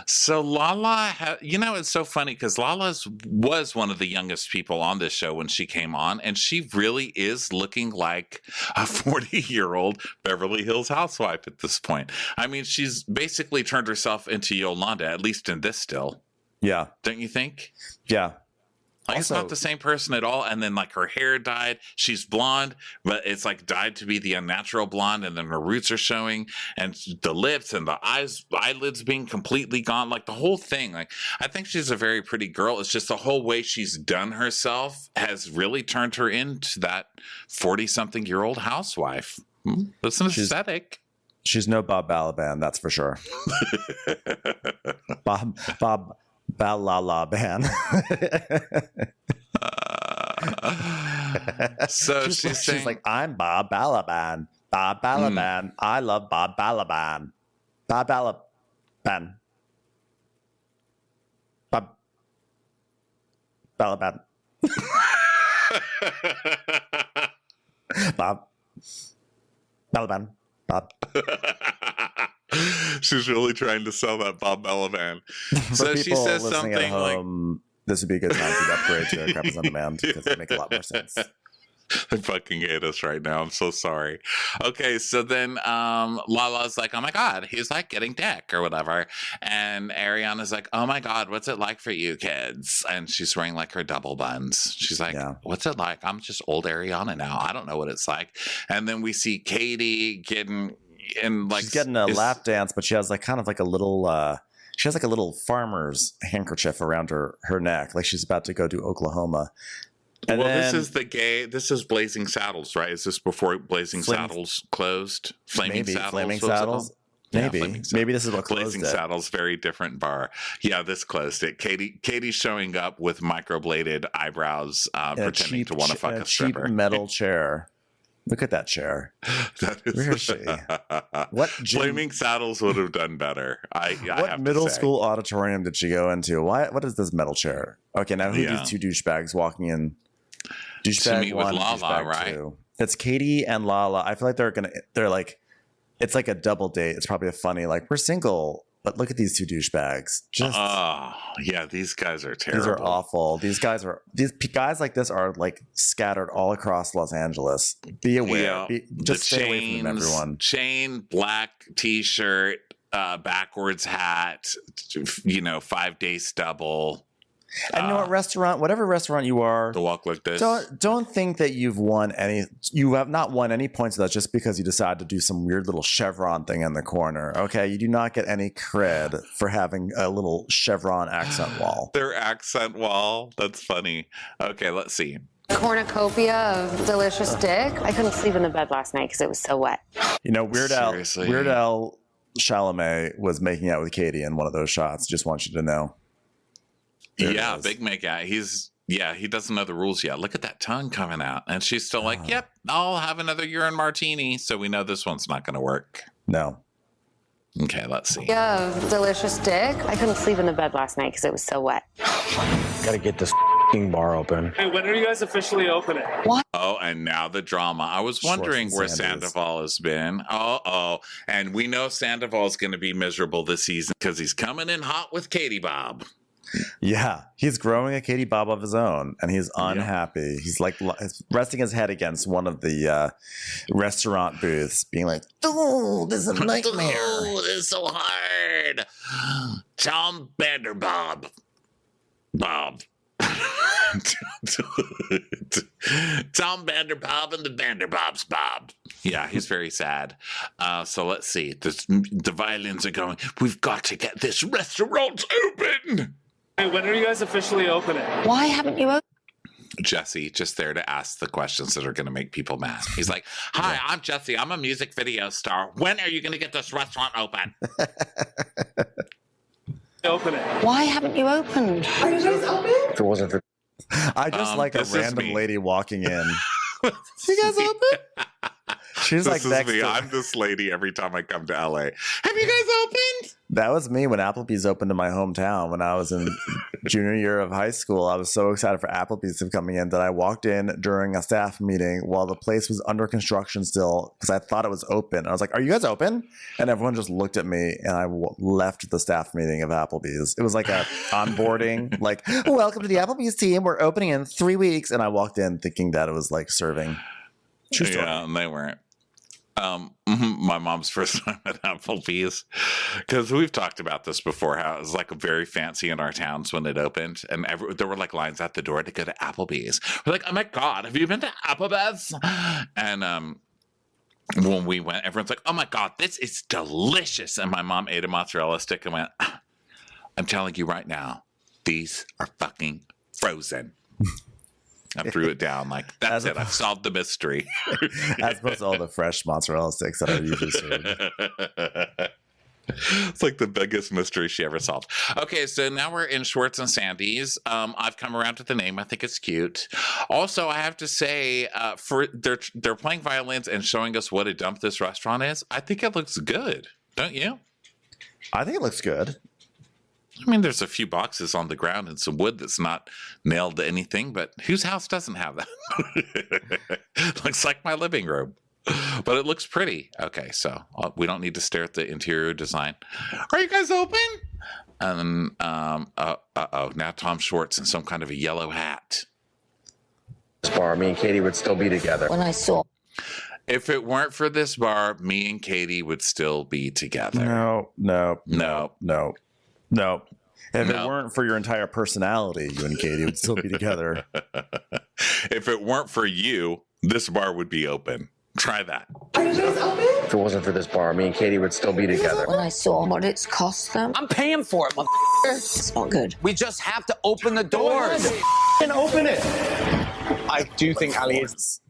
So Lala, it's so funny because Lala was one of the youngest people on this show when she came on, and she really is looking like a 40-year-old Beverly Hills housewife at this point. I mean, she's basically turned herself into Yolanda, at least in this still. Yeah. Don't you think? Yeah. Like it's not the same person at all. And then like her hair dyed. She's blonde, but it's like dyed to be the unnatural blonde. And then her roots are showing and the lips and the eyelids being completely gone. Like the whole thing. Like I think she's a very pretty girl. It's just the whole way she's done herself has really turned her into that 40-something-year-old housewife. It's an aesthetic. She's no Bob Balaban, that's for sure. Bob Balaban. So she's like, I'm Bob Balaban. Bob Balaban. I love Bob Balaban. Bob Balaban. Bob Balaban. Bob Balaban. Bob. She's really trying to sell that Bob Balaban. So she says something home, like, "This would be a good time to upgrade to Crappens on Demand because it make a lot more sense." They fucking hate us right now. I'm so sorry. Okay, so then Lala's like, oh my God, he's like getting dick or whatever. And Ariana's like, oh my God, what's it like for you kids? And she's wearing like her double buns. She's like, what's it like? I'm just old Ariana now. I don't know what it's like. And then we see Katie getting in like... She's getting a lap dance, but she has like kind of like a little... she has like a little farmer's handkerchief around her neck. Like she's about to go to Oklahoma. And well, then, this is Blazing Saddles, right? Is this before Blazing Saddles closed? Flaming Saddles? Maybe. Flaming Saddles. Maybe this is what closed Blazing it. Saddles, very different bar. Yeah, this closed it. Katie's showing up with microbladed eyebrows, pretending to want to fuck a stripper. Cheap metal chair. Look at that chair. Where is she? What Flaming Saddles would have done better. What middle school auditorium did she go into? What is this metal chair? Okay, now who are these two douchebags walking in? Douchebag meet with one, Lala, douchebag right? two. It's Katie and Lala. I feel like they're like, it's like a double date. It's probably a funny, like, we're single, but look at these two douchebags. Yeah, these guys are terrible. These are awful. These guys like this are like scattered all across Los Angeles. Be aware. Just stay away from them, everyone. Chain, black t-shirt, backwards hat, 5-day stubble. And you know what whatever restaurant you are, the walk like this. Don't think that you have not won any points of that just because you decide to do some weird little chevron thing in the corner. Okay. You do not get any cred for having a little chevron accent wall. Their accent wall. That's funny. Okay. Let's see. Cornucopia of delicious dick. I couldn't sleep in the bed last night because it was so wet. Weird Al Chalamet was making out with Katie in one of those shots. Just want you to know. Yeah, big make out. He doesn't know the rules yet. Look at that tongue coming out. And she's still like, yep, I'll have another urine martini. So we know this one's not going to work. No. Okay, let's see. Yeah, delicious dick. I couldn't sleep in the bed last night because it was so wet. Gotta get this bar open. Hey, when are you guys officially opening? What? Oh, and now the drama. I was wondering where Sandoval has been. And we know Sandoval is going to be miserable this season because he's coming in hot with Katie Bob. Yeah, he's growing a Katie Bob of his own, and he's unhappy. He's like resting his head against one of the restaurant booths, being like, "Oh, this is a nightmare. Oh, this is so hard." Tom Vanderpump, Bob. Tom Vanderpump and the Vanderpumps, Bob. Yeah, he's very sad. So let's see. The violins are going. We've got to get this restaurant open. Hey, when are you guys officially opening? Why haven't you opened? Jesse, just there to ask the questions that are going to make people mad. He's like, hi, I'm Jesse. I'm a music video star. When are you going to get this restaurant open? Open it. Why haven't you opened? Are you guys open? If it wasn't for... I just like a random lady walking in. You guys open? She's like next to... I'm this lady every time I come to LA. Have you guys opened? That was me when Applebee's opened in my hometown when I was in junior year of high school. I was so excited for Applebee's to be coming in that I walked in during a staff meeting while the place was under construction still because I thought it was open. I was like, are you guys open? And everyone just looked at me and I left the staff meeting of Applebee's. It was like a onboarding, like, welcome to the Applebee's team. We're opening in 3 weeks. And I walked in thinking that it was like serving. True story. Yeah, and they weren't. My mom's first time at Applebee's, because we've talked about this before, how it was like very fancy in our towns when it opened, and there were like lines at the door to go to Applebee's. We're like, oh my God, have you been to Applebee's? And when we went, everyone's like, oh my God, this is delicious. And my mom ate a mozzarella stick and went, I'm telling you right now, these are fucking frozen. I threw it down like, that's it. I've solved the mystery. As opposed to all the fresh mozzarella sticks that are usually served. It's like the biggest mystery she ever solved. Okay, so now we're in Schwartz and Sandy's. I've come around to the name. I think it's cute. Also, I have to say, they're playing violins and showing us what a dump this restaurant is. I think it looks good. Don't you? I think it looks good. I mean, there's a few boxes on the ground and some wood that's not nailed to anything, but whose house doesn't have that? Looks like my living room, but it looks pretty. Okay, so we don't need to stare at the interior design. Are you guys open? And now Tom Schwartz in some kind of a yellow hat. bar, me and Katie would still be together. When I saw. If it weren't for this bar, me and Katie would still be together. No. If No. it weren't for your entire personality, you and Katie would still be together. If it weren't for you, this bar would be open. Try that. If it wasn't for this bar, me and Katie would still be together. When I saw what it's cost them. I'm paying for it, It's not good. We just have to open the doors. And open it. I do think Ali is.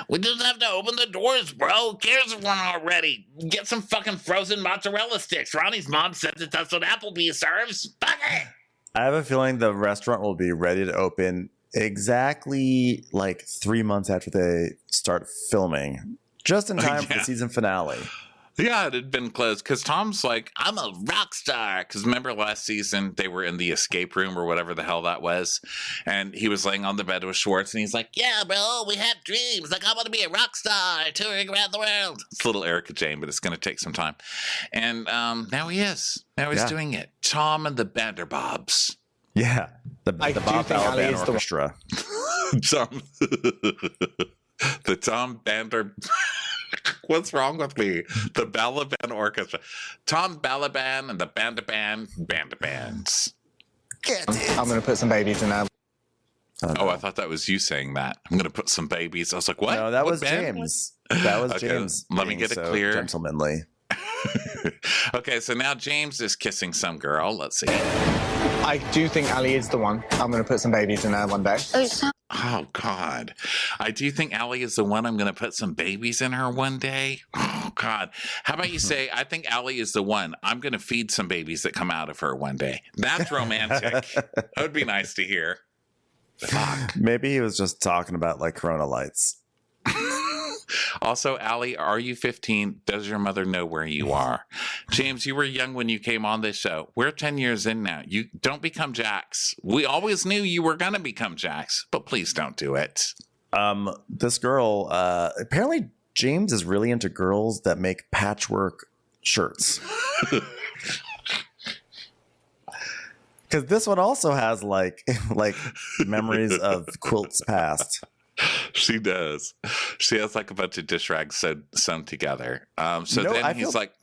We just have to open the doors, bro. Who cares if we're not ready? Get some fucking frozen mozzarella sticks. Ronnie's mom says that's what Applebee's serves. Fuck it. I have a feeling the restaurant will be ready to open exactly like 3 months after they start filming, just in time for the season finale. Yeah, it had been closed because Tom's like, I'm a rock star. Because remember last season, they were in the escape room or whatever the hell that was. And he was laying on the bed with Schwartz and he's like, yeah, bro, we have dreams. Like, I want to be a rock star touring around the world. It's a little Erica Jane, but it's going to take some time. And now he is. Now he's doing it. Tom and the Vanderbobs. Yeah. The Bob Balaban Orchestra. Tom. The Tom Bander. What's wrong with me? The Balaban Orchestra. Tom Balaban and the Bandabands. I'm going to put some babies in there. Oh, I thought that was you saying that. I'm going to put some babies. I was like, what? No, that What was band? James. That was Okay, James. let me being get it so clear. Gentlemanly. Okay, so now James is kissing some girl. Let's see. I do think Ali is the one. I'm going to put some babies in there one day. Oh, God. I do think Allie is the one. I'm going to put some babies in her one day. Oh, God. How about you say, I think Allie is the one. I'm going to feed some babies that come out of her one day. That's romantic. That would be nice to hear. Fuck. Maybe he was just talking about like Corona lights. Also, Allie, are you 15? Does your mother know where you are? James, you were young when you came on this show. We're 10 years in now. You don't become Jax. We always knew you were going to become Jax, but please don't do it. This girl, apparently James is really into girls that make patchwork shirts. Because this one also has like memories of quilts past. She does. She has like a bunch of dish rags sewn together. So You know, then he's like,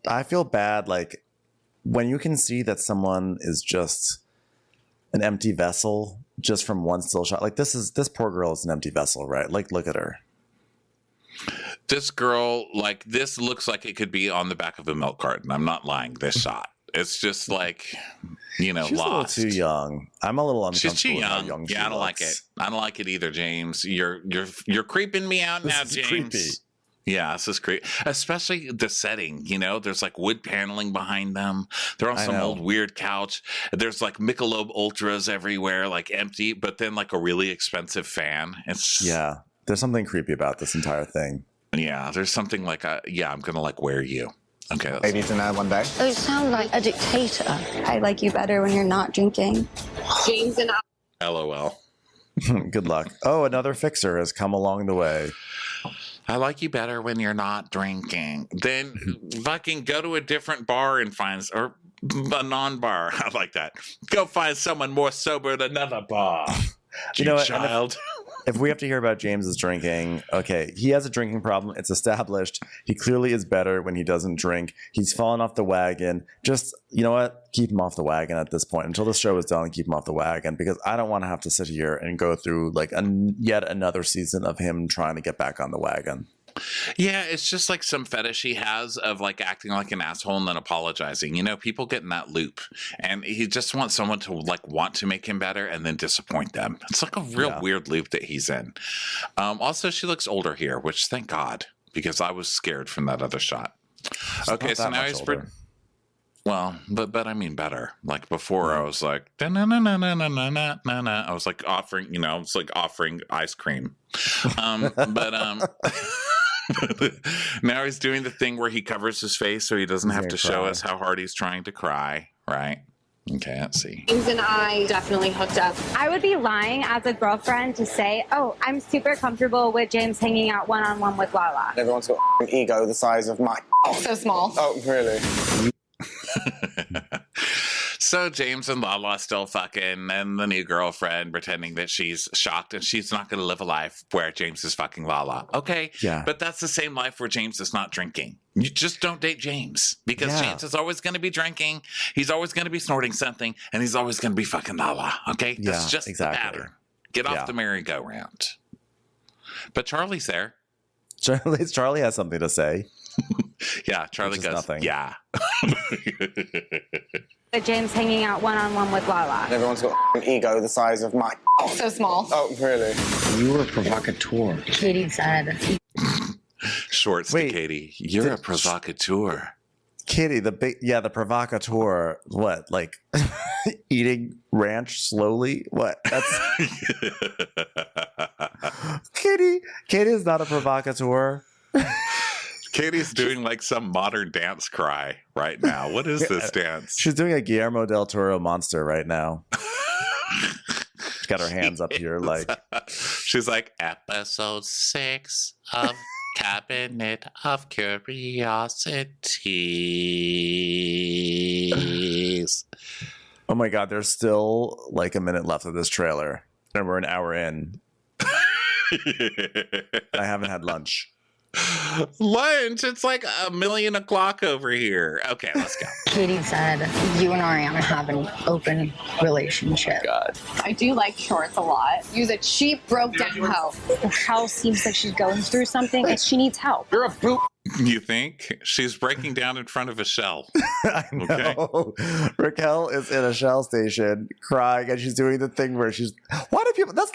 I feel bad, like when you can see that someone is just an empty vessel just from one still shot. Like this poor girl is an empty vessel, right? Like look at her. this girl, like this looks like it could be on the back of a milk carton. I'm not lying. This shot. It's just like, you know, she's lost. a little too young. I'm a little uncomfortable. She's too with how young. she Yeah, I don't looks. like it. I don't like it either, James. You're creeping me out now, This is James. creepy. Yeah, this is creepy. Especially the setting, you know, there's like wood paneling behind them. They're on some old weird couch. There's like Michelob Ultras everywhere, like empty, but then like a really expensive fan. Yeah, there's something creepy about this entire thing. Yeah, there's something like, I'm going to like wear you. Okay. Maybe tonight one day. Oh, you sound like a dictator. I like you better when you're not drinking. James and I. LOL. Good luck. Oh, another fixer has come along the way. I like you better when you're not drinking. Then fucking go to a different bar and find, or a non-bar. I like that. Go find someone more sober at another bar. You know what? Child. If we have to hear about James's drinking, okay, he has a drinking problem. It's established. He clearly is better when he doesn't drink. He's fallen off the wagon. Just, you know what? Keep him off the wagon at this point. Until the show is done, keep him off the wagon, because I don't want to have to sit here and go through like yet another season of him trying to get back on the wagon. Yeah, it's just like some fetish he has of like acting like an asshole and then apologizing. You know, people get in that loop, and he just wants someone to like want to make him better and then disappoint them. It's like a real weird loop that he's in. Also, she looks older here, which thank God, because I was scared from that other shot. Okay, so now he's well, but I mean better. Like before, I was like I was like offering, you know, it's like offering ice cream. Now he's doing the thing where he covers his face so he doesn't have to show us how hard he's trying to cry, right? Okay, let's see. James and I definitely hooked up. I would be lying as a girlfriend to say, oh, I'm super comfortable with James hanging out one-on-one with Lala. Everyone's got an ego the size of my... So small. Oh, really? So James and Lala still fucking, and the new girlfriend pretending that she's shocked and she's not going to live a life where James is fucking Lala. Okay. Yeah. But that's the same life where James is not drinking. You just don't date James because James is always going to be drinking. He's always going to be snorting something and he's always going to be fucking Lala. Okay. That's just the pattern. Get off the merry-go-round. But Charlie's there. Charlie has something to say. Yeah, Charlie goes, nothing. Yeah. James hanging out one-on-one with Lala. Everyone's got an ego the size of my... So small. Oh, really? You were a provocateur. Katie said. Shorts to Katie. You're a provocateur. Katie, the provocateur. What, like eating ranch slowly? What? That's Katie is not a provocateur. Katie's doing like some modern dance cry right now. What is this dance? She's doing a Guillermo del Toro monster right now. She's got her hands up here like. She's like, episode 6 of Cabinet of Curiosities. Oh my God, there's still like a minute left of this trailer. And we're an hour in. I haven't had lunch. Lunch? It's like 1:00,000 over here. Okay, let's go. Katie said, you and Ariana have an open relationship. God. I do like shorts a lot. Use a cheap, broke down hoe. Raquel seems like she's going through something and she needs help. You're a boot. You think? She's breaking down in front of a shell. I know. Okay. Raquel is in a Shell station crying and she's doing the thing where she's why do people do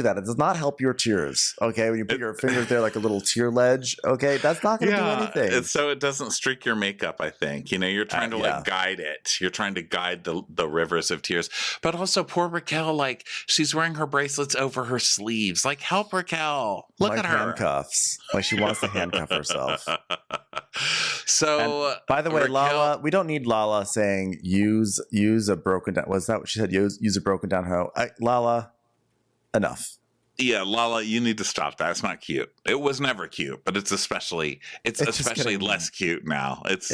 that? It does not help your tears. Okay. When you put your fingers there like a little tear ledge, okay, that's not gonna do anything. So it doesn't streak your makeup, I think. You know, you're trying to like guide it. You're trying to guide the rivers of tears. But also poor Raquel, like she's wearing her bracelets over her sleeves. Like help Raquel. Look at her. Handcuffs. Like she wants to handcuff herself. So and by the way, Raquel, Lala, we don't need Lala saying use a broken down. Was that what she said? Use a broken down hoe. Lala, enough. Yeah, Lala, you need to stop that. It's not cute. It was never cute, but it's especially less cute now. It's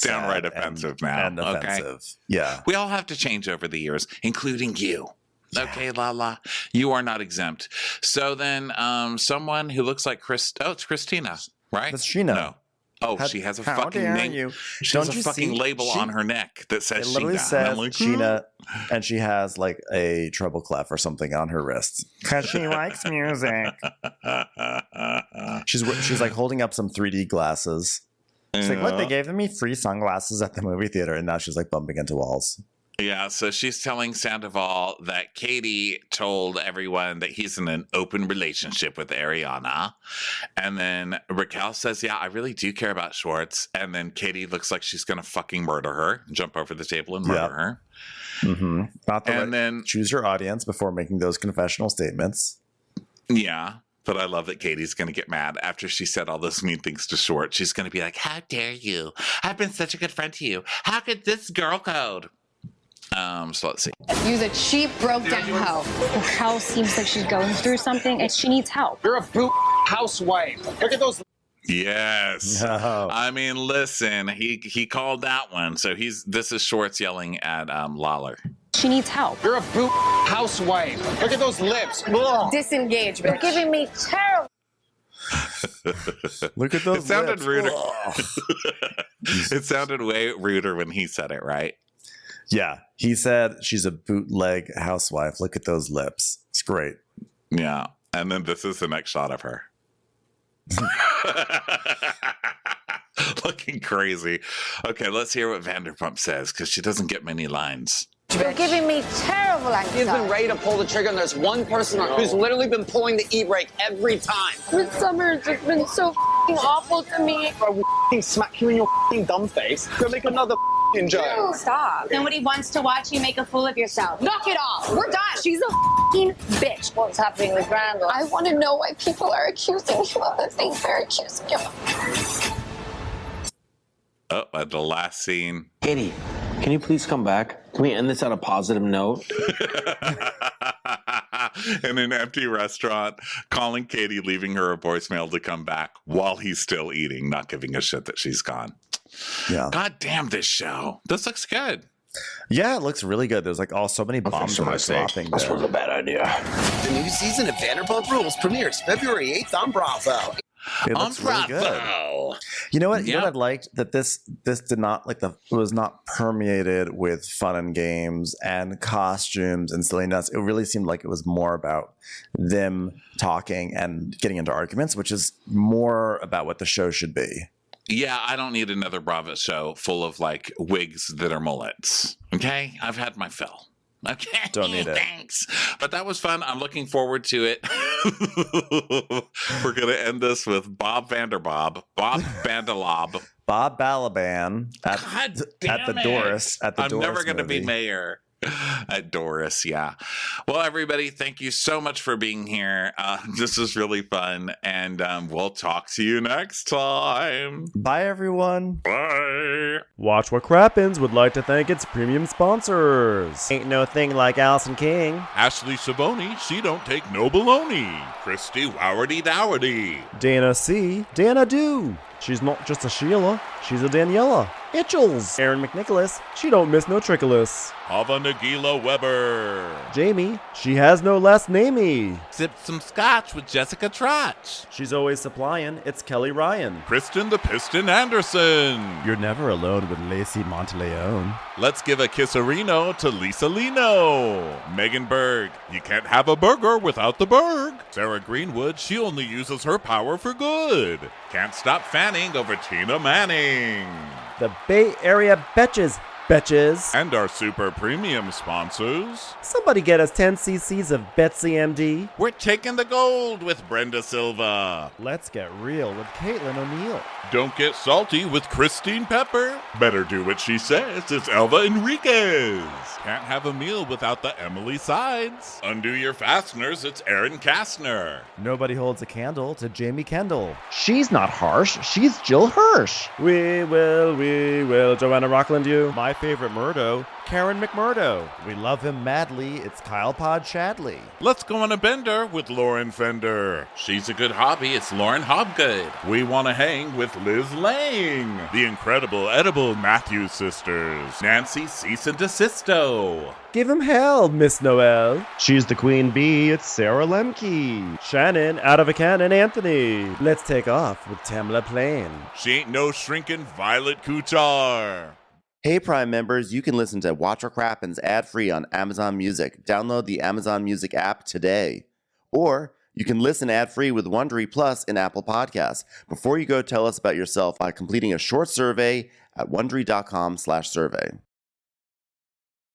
downright offensive now. And offensive. Okay? Yeah. We all have to change over the years, including you. Okay, Lala, you are not exempt. So then someone who looks like it's Christina, right? That's Sheena. No. Oh, she has a fucking name. She has a fucking label on her neck that says Sheena. It literally says Sheena, and she has like a treble clef or something on her wrist because she likes music. She's like holding up some 3D glasses. She's like, look, they gave me free sunglasses at the movie theater, and now she's like bumping into walls. Yeah, so she's telling Sandoval that Katie told everyone that he's in an open relationship with Ariana. And then Raquel says, yeah, I really do care about Schwartz. And then Katie looks like she's going to fucking murder her, jump over the table and murder her. Mm-hmm. Then choose your audience before making those confessional statements. Yeah, but I love that Katie's going to get mad after she said all those mean things to Schwartz. She's going to be like, how dare you? I've been such a good friend to you. How could this girl code? So let's see. Use a cheap, broke down hoe. Raquel seems like she's going through something and she needs help. You're a boot housewife. Look at those. Yes. No. I mean, listen, he called that one. So this is Schwartz yelling at Lawler. She needs help. You're a boot housewife. Look at those lips. Disengage, bitch. You're giving me terrible. Look at those lips. It sounded ruder. It sounded way ruder when he said it, right? Yeah, he said she's a bootleg housewife. Look at those lips. It's great. Yeah, and then this is the next shot of her. Looking crazy. Okay, let's hear what Vanderpump says, because she doesn't get many lines. You're giving me terrible anxiety. He's been ready to pull the trigger, and there's one person who's literally been pulling the e-brake every time. This summer has just been so awful to me. I will smack you in your dumb face. Go make another joke. Stop. Nobody wants to watch you make a fool of yourself. Knock it off. We're done. She's a bitch. What's happening with Randall? I want to know why people are accusing him of the things they're accusing him of. Oh, at the last scene. Katie, can you please come back? Can we end this on a positive note? In an empty restaurant, calling Katie, leaving her a voicemail to come back while he's still eating, not giving a shit that she's gone. Yeah. God damn this show. This looks good. Yeah, it looks really good. There's like so many bombs that are dropping. This was a bad idea. The new season of Vanderpump Rules premieres February 8th on Bravo. It looks really good. You know what? You know what I liked that this did not it was not permeated with fun and games and costumes and silliness. It really seemed like it was more about them talking and getting into arguments, which is more about what the show should be. Yeah, I don't need another Bravo show full of like wigs that are mullets. Okay, I've had my fill. Okay, don't need it. Thanks, but that was fun. I'm looking forward to it. We're gonna end this with Bob Vanderbob, Bob Bandalob, Bob Balaban at the Doris. At the I'm Doris never gonna movie. be mayor. At Doris, yeah. Well, everybody, thank you so much for being here. This is really fun, and we'll talk to you next time. Bye, everyone. Bye. Watch What Crappens would like to thank its premium sponsors. Ain't no thing like Allison King. Ashley Savoni, she don't take no baloney. Christy Wowardy Dowardy. Dana C. Dana Do. She's not just a Sheila, she's a Daniela. Itchels. Aaron McNicholas, she don't miss no trickolas. Hava Nagila Weber. Jamie, she has no last namey. Sipped some scotch with Jessica Trotch. She's always supplying, it's Kelly Ryan. Kristen the Piston Anderson. You're never alone with Lacey Monteleone. Let's give a kisserino to Lisa Lino. Megan Berg, you can't have a burger without the Berg. Sarah Greenwood, she only uses her power for good. Can't stop fanning over Tina Manning. The Bay Area Betches. And our super premium sponsors. Somebody get us 10 cc's of Betsy MD. We're taking the gold with Brenda Silva. Let's get real with Caitlin O'Neill. Don't get salty with Christine Pepper. Better do what she says. It's Elva Enriquez. Can't have a meal without the Emily Sides. Undo your fasteners. It's Aaron Kastner. Nobody holds a candle to Jamie Kendall. She's not harsh. She's Jill Hirsch. We will, Joanna Rockland you. My favorite Murdo, Karen McMurdo. We love him madly. It's Kyle Pod Shadley. Let's go on a bender with Lauren Fender. She's a good hobby. It's Lauren Hobgood. We want to hang with Liz Lang. The incredible edible Matthews sisters. Nancy Cease and Desisto. Give him hell, Miss Noel. She's the queen bee. It's Sarah Lemke. Shannon, out of a cannon, Anthony. Let's take off with Tamla Plain. She ain't no shrinking Violet Kuchar. Hey, Prime members, you can listen to Watch What Crappens ad-free on Amazon Music. Download the Amazon Music app today. Or you can listen ad-free with Wondery Plus in Apple Podcasts. Before you go, tell us about yourself by completing a short survey at Wondery.com/survey.